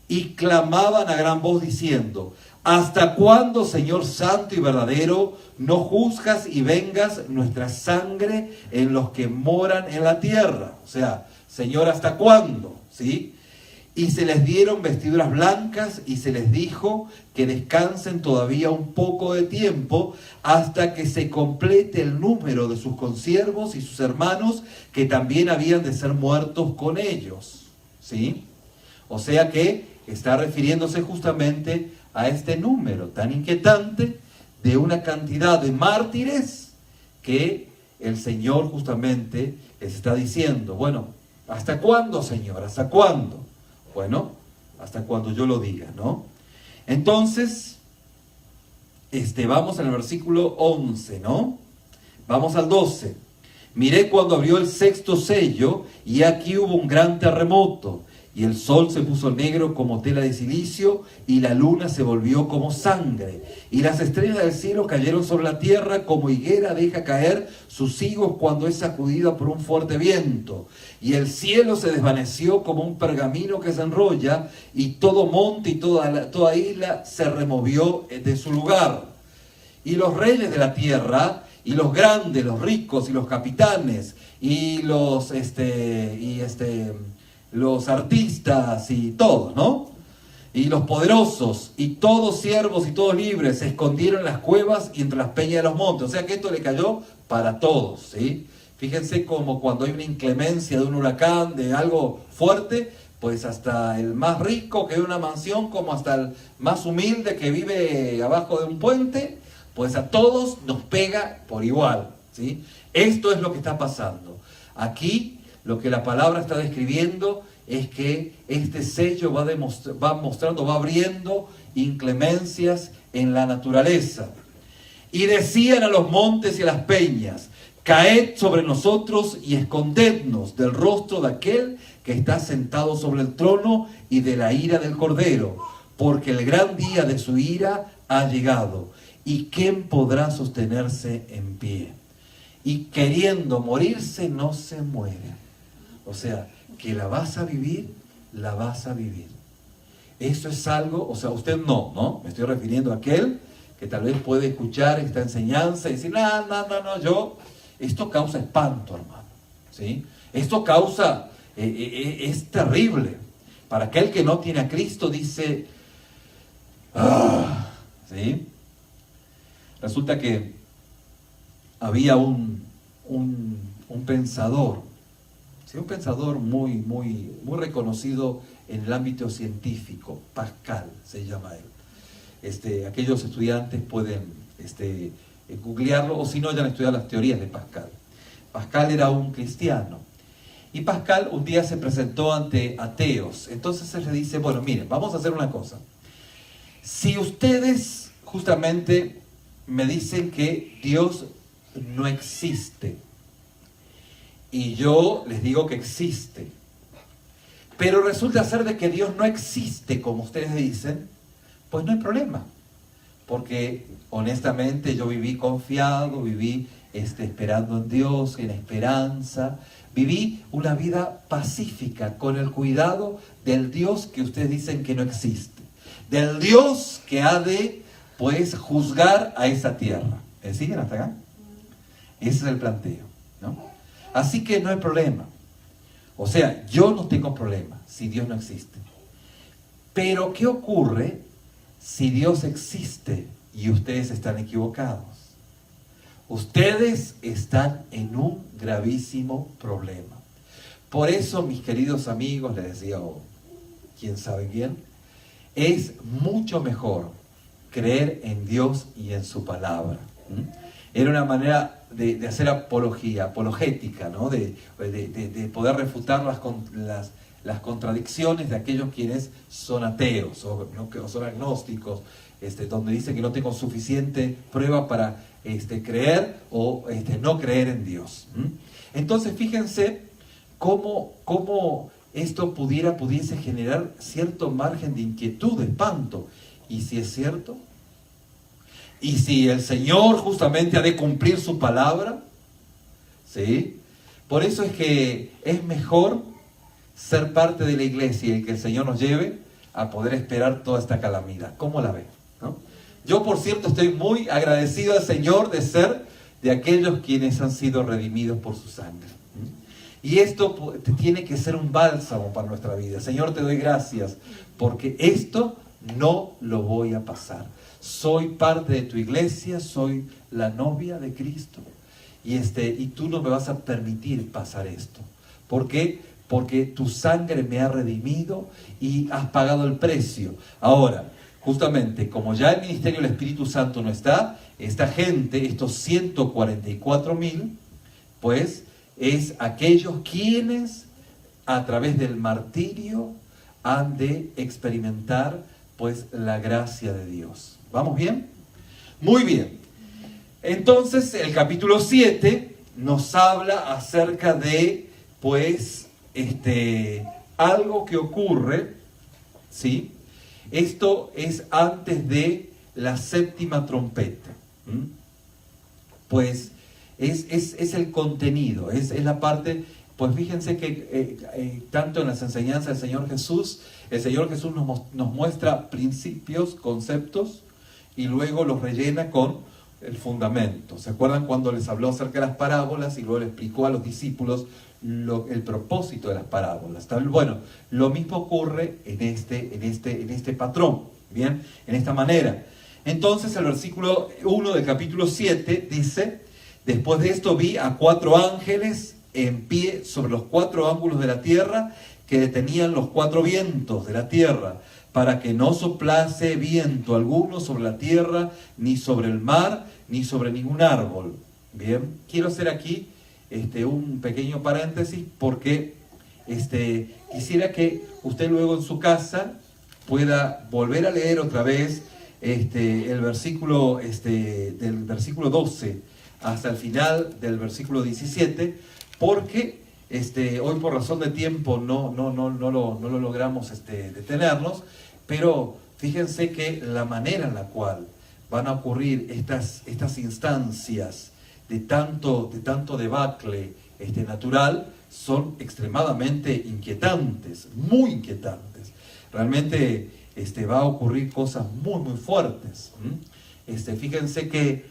Y clamaban a gran voz diciendo: ¿Hasta cuándo, Señor santo y verdadero, no juzgas y vengas nuestra sangre en los que moran en la tierra? O sea, Señor, ¿hasta cuándo? ¿Sí? Y se les dieron vestiduras blancas y se les dijo que descansen todavía un poco de tiempo hasta que se complete el número de sus consiervos y sus hermanos que también habían de ser muertos con ellos. ¿Sí? O sea que está refiriéndose justamente a este número tan inquietante de una cantidad de mártires que el Señor justamente les está diciendo, bueno, ¿hasta cuándo, Señor? ¿Hasta cuándo? Bueno, hasta cuando yo lo diga, ¿no? Entonces, vamos al versículo 11, ¿no? Vamos al 12. Miré cuando abrió el sexto sello, y aquí hubo un gran terremoto, y el sol se puso negro como tela de silicio, y la luna se volvió como sangre, y las estrellas del cielo cayeron sobre la tierra como higuera deja caer sus higos cuando es sacudida por un fuerte viento. Y el cielo se desvaneció como un pergamino que se enrolla, y todo monte y toda isla se removió de su lugar. Y los reyes de la tierra, y los grandes, los ricos, y los capitanes, y los artistas, y todos, ¿no? Y los poderosos, y todos siervos y todos libres, se escondieron en las cuevas y entre las peñas de los montes. O sea que esto le cayó para todos, ¿sí? Fíjense como cuando hay una inclemencia de un huracán, de algo fuerte, pues hasta el más rico que vive en una mansión, como hasta el más humilde que vive abajo de un puente, pues a todos nos pega por igual, ¿sí? Esto es lo que está pasando. Aquí lo que la palabra está describiendo es que este sello va abriendo inclemencias en la naturaleza. Y decían a los montes y a las peñas, caed sobre nosotros y escondednos del rostro de aquel que está sentado sobre el trono y de la ira del Cordero, porque el gran día de su ira ha llegado. ¿Y quién podrá sostenerse en pie? Y queriendo morirse no se muere. O sea, que la vas a vivir, la vas a vivir. Eso es algo, o sea, usted no, me estoy refiriendo a aquel que tal vez puede escuchar esta enseñanza y decir, no, esto causa espanto, hermano, ¿sí? Esto causa, es terrible. Para aquel que no tiene a Cristo dice, ¿sí? Resulta que había un pensador, ¿sí? Un pensador muy reconocido en el ámbito científico, Pascal se llama él. Aquellos estudiantes pueden googlearlo, o si no, ya han estudiado las teorías de Pascal. Pascal era un cristiano, y Pascal un día se presentó ante ateos. Entonces él le dice, bueno, miren, vamos a hacer una cosa. Si ustedes justamente me dicen que Dios no existe, y yo les digo que existe, pero resulta ser de que Dios no existe como ustedes dicen, pues no hay problema, porque honestamente yo viví confiado, viví esperando en Dios, en esperanza, viví una vida pacífica con el cuidado del Dios que ustedes dicen que no existe, del Dios que ha de pues juzgar a esa tierra. ¿Me siguen hasta acá? Ese es el planteo, ¿no? Así que no hay problema. O sea, yo no tengo problema si Dios no existe. Pero ¿qué ocurre si Dios existe y ustedes están equivocados? Ustedes están en un gravísimo problema. Por eso, mis queridos amigos, les decía, quién sabe quién, es mucho mejor creer en Dios y en su palabra. Era una manera de hacer apologética, ¿no? De poder refutar las contradicciones de aquellos quienes son ateos o son agnósticos, donde dicen que no tengo suficiente prueba para creer o no creer en Dios. Entonces fíjense cómo esto pudiese generar cierto margen de inquietud, de espanto. ¿Y si es cierto? ¿Y si el Señor justamente ha de cumplir su palabra? ¿Sí? Por eso es que es mejor ser parte de la iglesia y que el Señor nos lleve a poder esperar toda esta calamidad. ¿Cómo la ve? ¿no? Yo, por cierto, estoy muy agradecido al Señor de ser de aquellos quienes han sido redimidos por su sangre. Y esto tiene que ser un bálsamo para nuestra vida. Señor, te doy gracias porque esto no lo voy a pasar. Soy parte de tu iglesia, soy la novia de Cristo. Y tú no me vas a permitir pasar esto. ¿Por qué? Porque tu sangre me ha redimido y has pagado el precio. Ahora, justamente, como ya el ministerio del Espíritu Santo no está, esta gente, estos 144,000, pues es aquellos quienes a través del martirio han de experimentar pues la gracia de Dios. ¿Vamos bien? Muy bien. Entonces el capítulo 7 nos habla acerca de pues algo que ocurre, ¿sí? Esto es antes de la séptima trompeta. Pues es el contenido, es la parte. Pues fíjense que tanto en las enseñanzas del Señor Jesús, el Señor Jesús nos muestra principios, conceptos, y luego los rellena con el fundamento. ¿Se acuerdan cuando les habló acerca de las parábolas y luego le explicó a los discípulos el propósito de las parábolas? Bueno, lo mismo ocurre en este patrón, ¿bien? En esta manera. Entonces el versículo 1 del capítulo 7 dice: después de esto vi a 4 ángeles en pie sobre los 4 ángulos de la tierra, que detenían los 4 vientos de la tierra, para que no soplase viento alguno sobre la tierra, ni sobre el mar, ni sobre ningún árbol. Bien, quiero hacer aquí un pequeño paréntesis, porque quisiera que usted luego en su casa pueda volver a leer otra vez el versículo, del versículo 12 hasta el final del versículo 17, porque hoy por razón de tiempo no lo logramos detenernos, pero fíjense que la manera en la cual van a ocurrir estas instancias de tanto debacle natural son extremadamente inquietantes, muy inquietantes. Realmente va a ocurrir cosas muy, muy fuertes. Fíjense que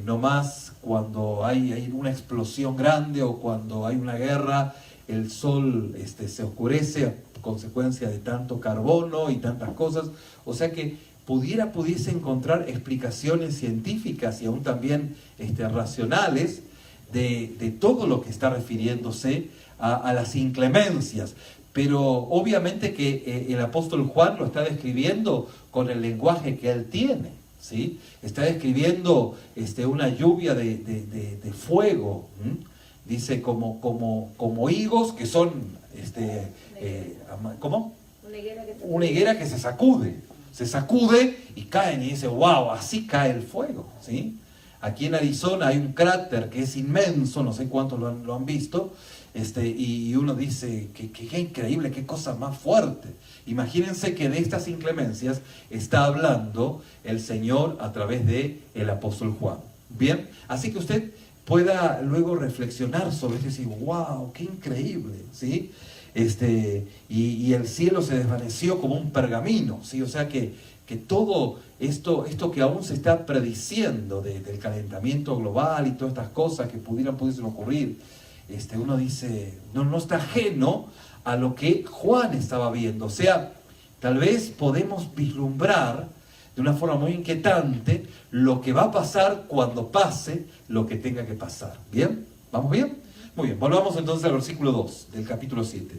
nomás cuando hay una explosión grande o cuando hay una guerra, el sol se oscurece a consecuencia de tanto carbono y tantas cosas. O sea que pudiese encontrar explicaciones científicas y aún también racionales de todo lo que está refiriéndose a las inclemencias. Pero obviamente que el apóstol Juan lo está describiendo con el lenguaje que él tiene, ¿sí? Está describiendo una lluvia de fuego, dice como higos que son, ¿cómo? Una higuera que se sacude y caen, y dice, wow, así cae el fuego, ¿sí? Aquí en Arizona hay un cráter que es inmenso, no sé cuántos lo han visto, y uno dice, qué increíble, qué cosa más fuerte. Imagínense que de estas inclemencias está hablando el Señor a través de el apóstol Juan. Bien, así que usted pueda luego reflexionar sobre esto y decir, wow, qué increíble, ¿sí? Y el cielo se desvaneció como un pergamino, ¿sí? O sea que todo esto que aún se está prediciendo del calentamiento global y todas estas cosas que pudiesen ocurrir, uno dice, no está ajeno a lo que Juan estaba viendo. O sea, tal vez podemos vislumbrar de una forma muy inquietante lo que va a pasar cuando pase lo que tenga que pasar. ¿Bien? ¿Vamos bien? Muy bien, volvamos entonces al versículo 2 del capítulo 7.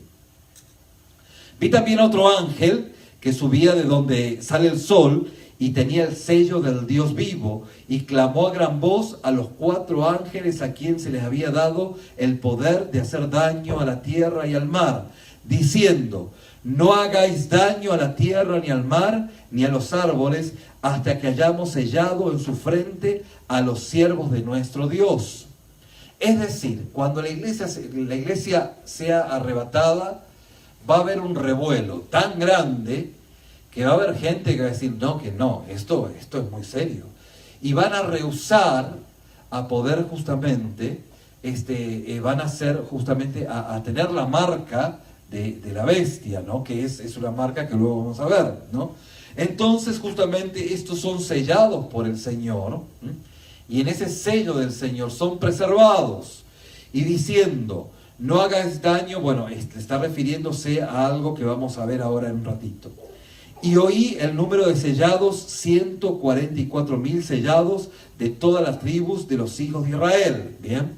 Vi también otro ángel que subía de donde sale el sol y tenía el sello del Dios vivo, y clamó a gran voz a los 4 ángeles a quien se les había dado el poder de hacer daño a la tierra y al mar, diciendo: no hagáis daño a la tierra ni al mar ni a los árboles, hasta que hayamos sellado en su frente a los siervos de nuestro Dios. Es decir, cuando la iglesia sea arrebatada, va a haber un revuelo tan grande que va a haber gente que va a decir, no, esto es muy serio. Y van a rehusar a poder justamente, van a ser justamente a tener la marca de la bestia, ¿no? Que es una marca que luego vamos a ver, ¿no? Entonces justamente estos son sellados por el Señor, y en ese sello del Señor son preservados, y diciendo, no hagáis daño, bueno, está refiriéndose a algo que vamos a ver ahora en un ratito. Y oí el número de sellados, 144.000 sellados de todas las tribus de los hijos de Israel. Bien,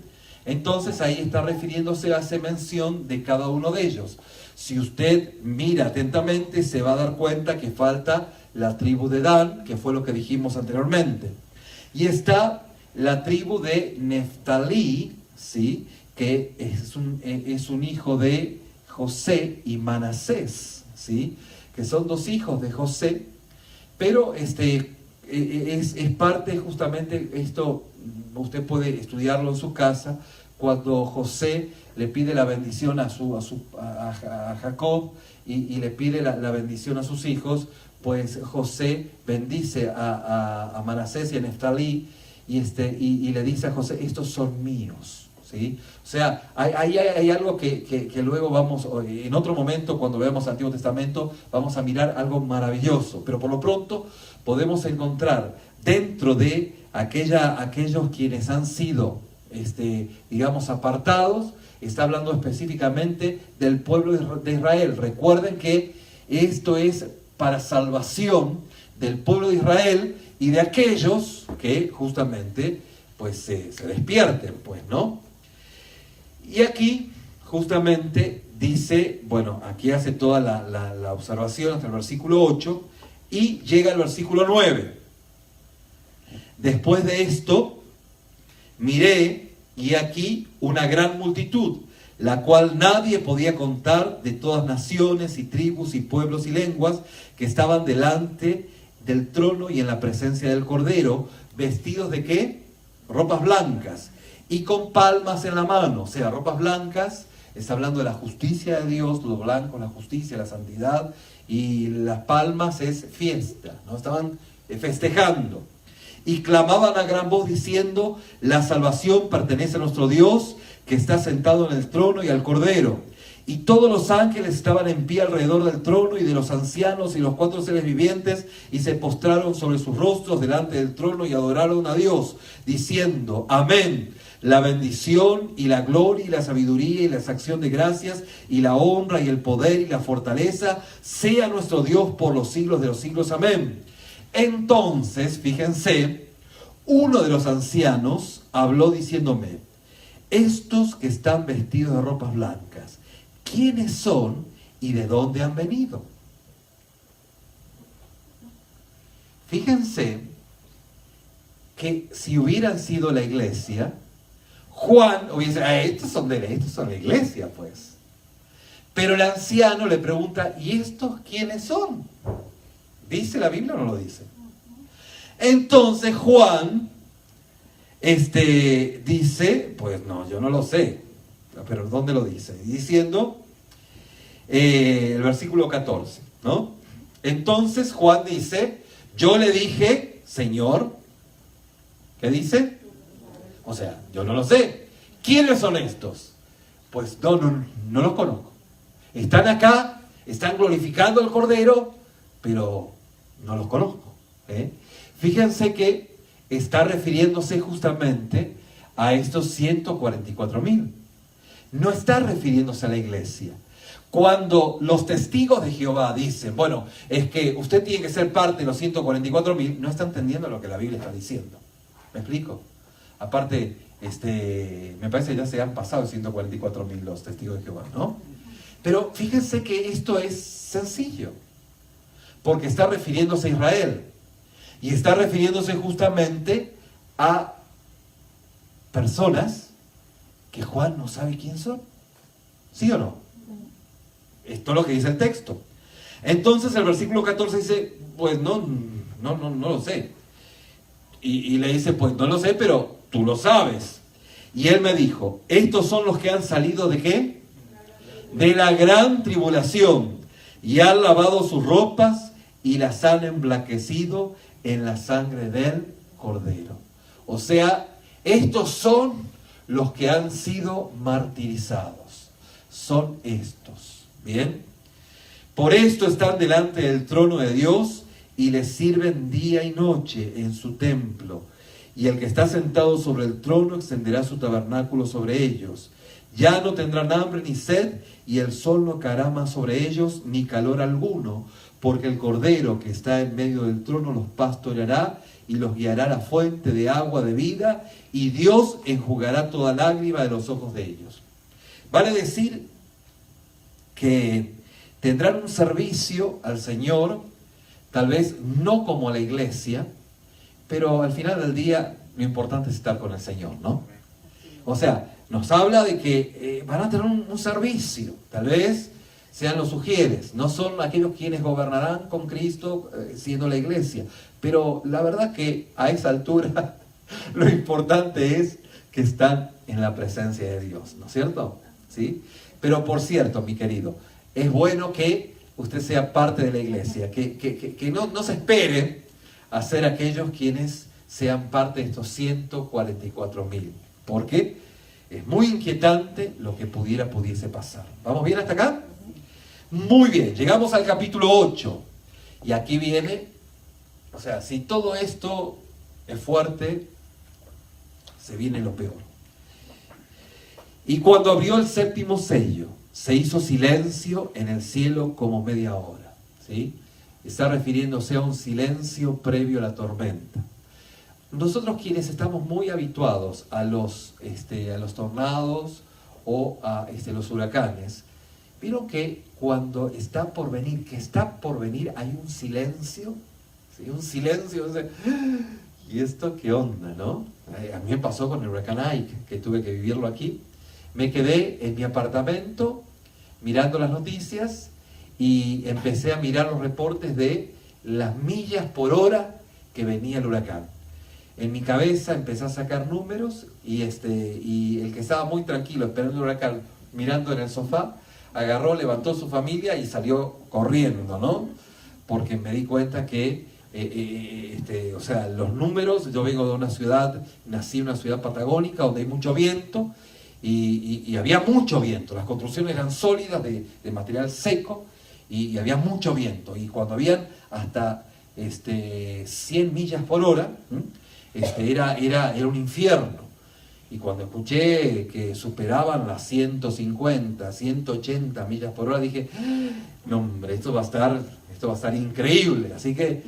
entonces ahí está refiriéndose, hace mención de cada uno de ellos. Si usted mira atentamente, se va a dar cuenta que falta la tribu de Dan, que fue lo que dijimos anteriormente. Y está la tribu de Neftalí, ¿sí?, que es un hijo de José y Manasés, ¿sí?, que son dos hijos de José, pero es parte justamente, esto usted puede estudiarlo en su casa, cuando José le pide la bendición a Jacob y le pide la bendición a sus hijos, pues José bendice a Manasés y a Neftalí y le dice a José, estos son míos. ¿Sí? O sea, hay algo que luego vamos, en otro momento cuando veamos el Antiguo Testamento, vamos a mirar algo maravilloso, pero por lo pronto podemos encontrar dentro de aquellos quienes han sido, digamos, apartados, está hablando específicamente del pueblo de Israel. Recuerden que esto es para salvación del pueblo de Israel y de aquellos que justamente pues se despierten, pues, ¿no? Y aquí justamente dice, bueno, aquí hace toda la observación hasta el versículo 8 y llega al versículo 9. Después de esto, miré y aquí una gran multitud, la cual nadie podía contar, de todas naciones y tribus y pueblos y lenguas, que estaban delante del trono y en la presencia del Cordero, vestidos ¿de qué? Ropas blancas, y con palmas en la mano. O sea, ropas blancas, está hablando de la justicia de Dios, lo blanco, la justicia, la santidad, y las palmas es fiesta, ¿no? Estaban festejando. Y clamaban a gran voz diciendo, la salvación pertenece a nuestro Dios, que está sentado en el trono y al Cordero. Y todos los ángeles estaban en pie alrededor del trono y de los ancianos y los 4 seres vivientes, y se postraron sobre sus rostros delante del trono y adoraron a Dios, diciendo, amén. La bendición y la gloria y la sabiduría y la acción de gracias y la honra y el poder y la fortaleza sea nuestro Dios por los siglos de los siglos. Amén. Entonces, fíjense, uno de los ancianos habló diciéndome, estos que están vestidos de ropas blancas, ¿quiénes son y de dónde han venido? Fíjense que si hubieran sido la iglesia, Juan hubiese dicho, estos son la iglesia, pues. Pero el anciano le pregunta, ¿y estos quiénes son? ¿Dice la Biblia o no lo dice? Entonces Juan dice, pues no, yo no lo sé. Pero ¿dónde lo dice? Diciendo, el versículo 14, ¿no? Entonces Juan dice, yo le dije, Señor, ¿qué dice? O sea, yo no lo sé. ¿Quiénes son estos? Pues no los conozco. Están acá, están glorificando al Cordero, pero no los conozco. Fíjense que está refiriéndose justamente a estos 144.000. No está refiriéndose a la iglesia. Cuando los testigos de Jehová dicen, bueno, es que usted tiene que ser parte de los 144.000, no está entendiendo lo que la Biblia está diciendo. ¿Me explico? Aparte, me parece que ya se han pasado 144.000 los testigos de Jehová, ¿no? Pero fíjense que esto es sencillo, porque está refiriéndose a Israel, y está refiriéndose justamente a personas que Juan no sabe quién son. ¿Sí o no? Esto es lo que dice el texto. Entonces el versículo 14 dice, pues no lo sé. Y le dice, pues no lo sé, pero tú lo sabes. Y él me dijo, estos son los que han salido ¿de qué? De la gran tribulación, y han lavado sus ropas y las han emblanquecido en la sangre del Cordero. O sea, estos son los que han sido martirizados. Son estos. Bien. Por esto están delante del trono de Dios y le sirven día y noche en su templo. Y el que está sentado sobre el trono extenderá su tabernáculo sobre ellos. Ya no tendrán hambre ni sed, y el sol no caerá más sobre ellos, ni calor alguno, porque el Cordero que está en medio del trono los pastoreará y los guiará a la fuente de agua de vida, y Dios enjugará toda lágrima de los ojos de ellos. Vale decir que tendrán un servicio al Señor, tal vez no como la iglesia, pero al final del día lo importante es estar con el Señor, ¿no? O sea, nos habla de que van a tener un servicio, tal vez sean los sugieres, no son aquellos quienes gobernarán con Cristo siendo la iglesia, pero la verdad que a esa altura lo importante es que están en la presencia de Dios, ¿no es cierto? ¿Sí? Pero por cierto, mi querido, es bueno que usted sea parte de la iglesia, que no se espere a ser aquellos quienes sean parte de estos 144.000, porque es muy inquietante lo que pudiese pasar. ¿Vamos bien hasta acá? Muy bien, llegamos al capítulo 8, y aquí viene, o sea, si todo esto es fuerte, se viene lo peor. Y cuando abrió el séptimo sello, se hizo silencio en el cielo como media hora, ¿sí? Está refiriéndose a un silencio previo a la tormenta. Nosotros quienes estamos muy habituados a los tornados o a los huracanes, vieron que cuando está por venir, hay un silencio, ¿sí? Un silencio, o sea, ¿y esto qué onda, no? A mí me pasó con el huracán Ike, que tuve que vivirlo aquí. Me quedé en mi apartamento mirando las noticias y empecé a mirar los reportes de las millas por hora que venía el huracán. En mi cabeza empecé a sacar números y el que estaba muy tranquilo esperando el huracán, mirando en el sofá, agarró, levantó su familia y salió corriendo, ¿no? Porque me di cuenta que, o sea, los números, yo vengo de una ciudad, nací en una ciudad patagónica donde hay mucho viento, y había mucho viento, las construcciones eran sólidas de material seco, y había mucho viento, y cuando habían hasta 100 millas por hora, era un infierno. Y cuando escuché que superaban las 150, 180 millas por hora, dije, no hombre, esto va a estar increíble. Así que,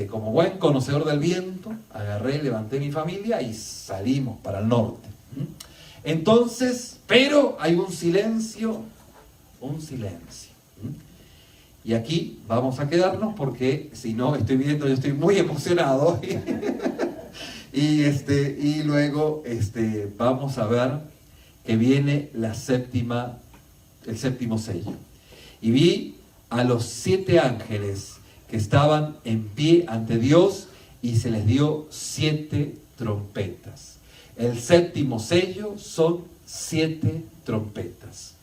como buen conocedor del viento, agarré, levanté mi familia y salimos para el norte. Entonces, pero hay un silencio. Y aquí vamos a quedarnos porque si no, yo estoy muy emocionado. Y luego vamos a ver que viene el séptimo sello. Y vi a los 7 ángeles que estaban en pie ante Dios y se les dio 7 trompetas. El séptimo sello son 7 trompetas.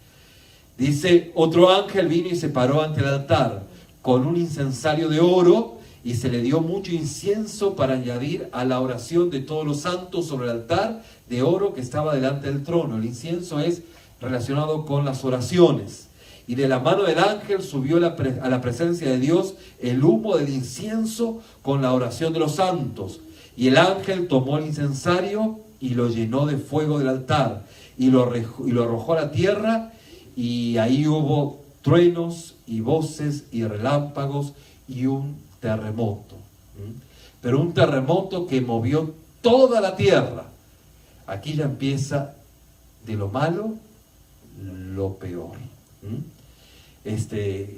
Dice, otro ángel vino y se paró ante el altar con un incensario de oro, y se le dio mucho incienso para añadir a la oración de todos los santos sobre el altar de oro que estaba delante del trono. El incienso es relacionado con las oraciones. Y de la mano del ángel subió a la presencia de Dios el humo del incienso con la oración de los santos. Y el ángel tomó el incensario y lo llenó de fuego del altar y lo arrojó a la tierra, y ahí hubo truenos y voces y relámpagos y un terremoto. Pero un terremoto que movió toda la tierra. Aquí ya empieza de lo malo lo peor.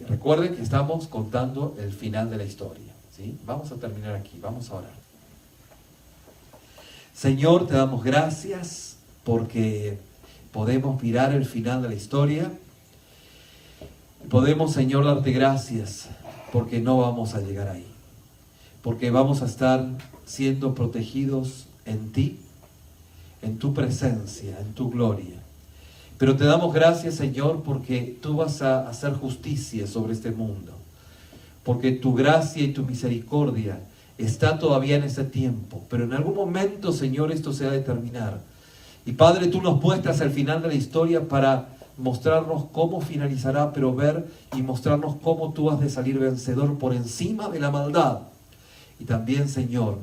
Recuerden que estamos contando el final de la historia, ¿sí? Vamos a terminar aquí, vamos a orar. Señor, te damos gracias porque podemos mirar el final de la historia. Podemos, Señor, darte gracias porque no vamos a llegar ahí. Porque vamos a estar siendo protegidos en ti, en tu presencia, en tu gloria. Pero te damos gracias, Señor, porque tú vas a hacer justicia sobre este mundo. Porque tu gracia y tu misericordia está todavía en ese tiempo. Pero en algún momento, Señor, esto se va a determinar. Y Padre, tú nos muestras el final de la historia para mostrarnos cómo finalizará, pero ver y mostrarnos cómo tú has de salir vencedor por encima de la maldad Y también, Señor,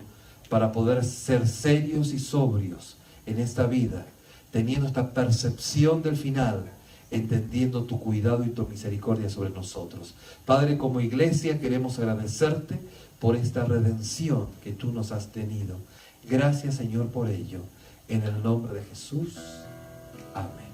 para poder ser serios y sobrios en esta vida, teniendo esta percepción del final, entendiendo tu cuidado y tu misericordia sobre nosotros. Padre, como iglesia queremos agradecerte por esta redención que tú nos has tenido. Gracias, Señor, por ello. En el nombre de Jesús. Amén.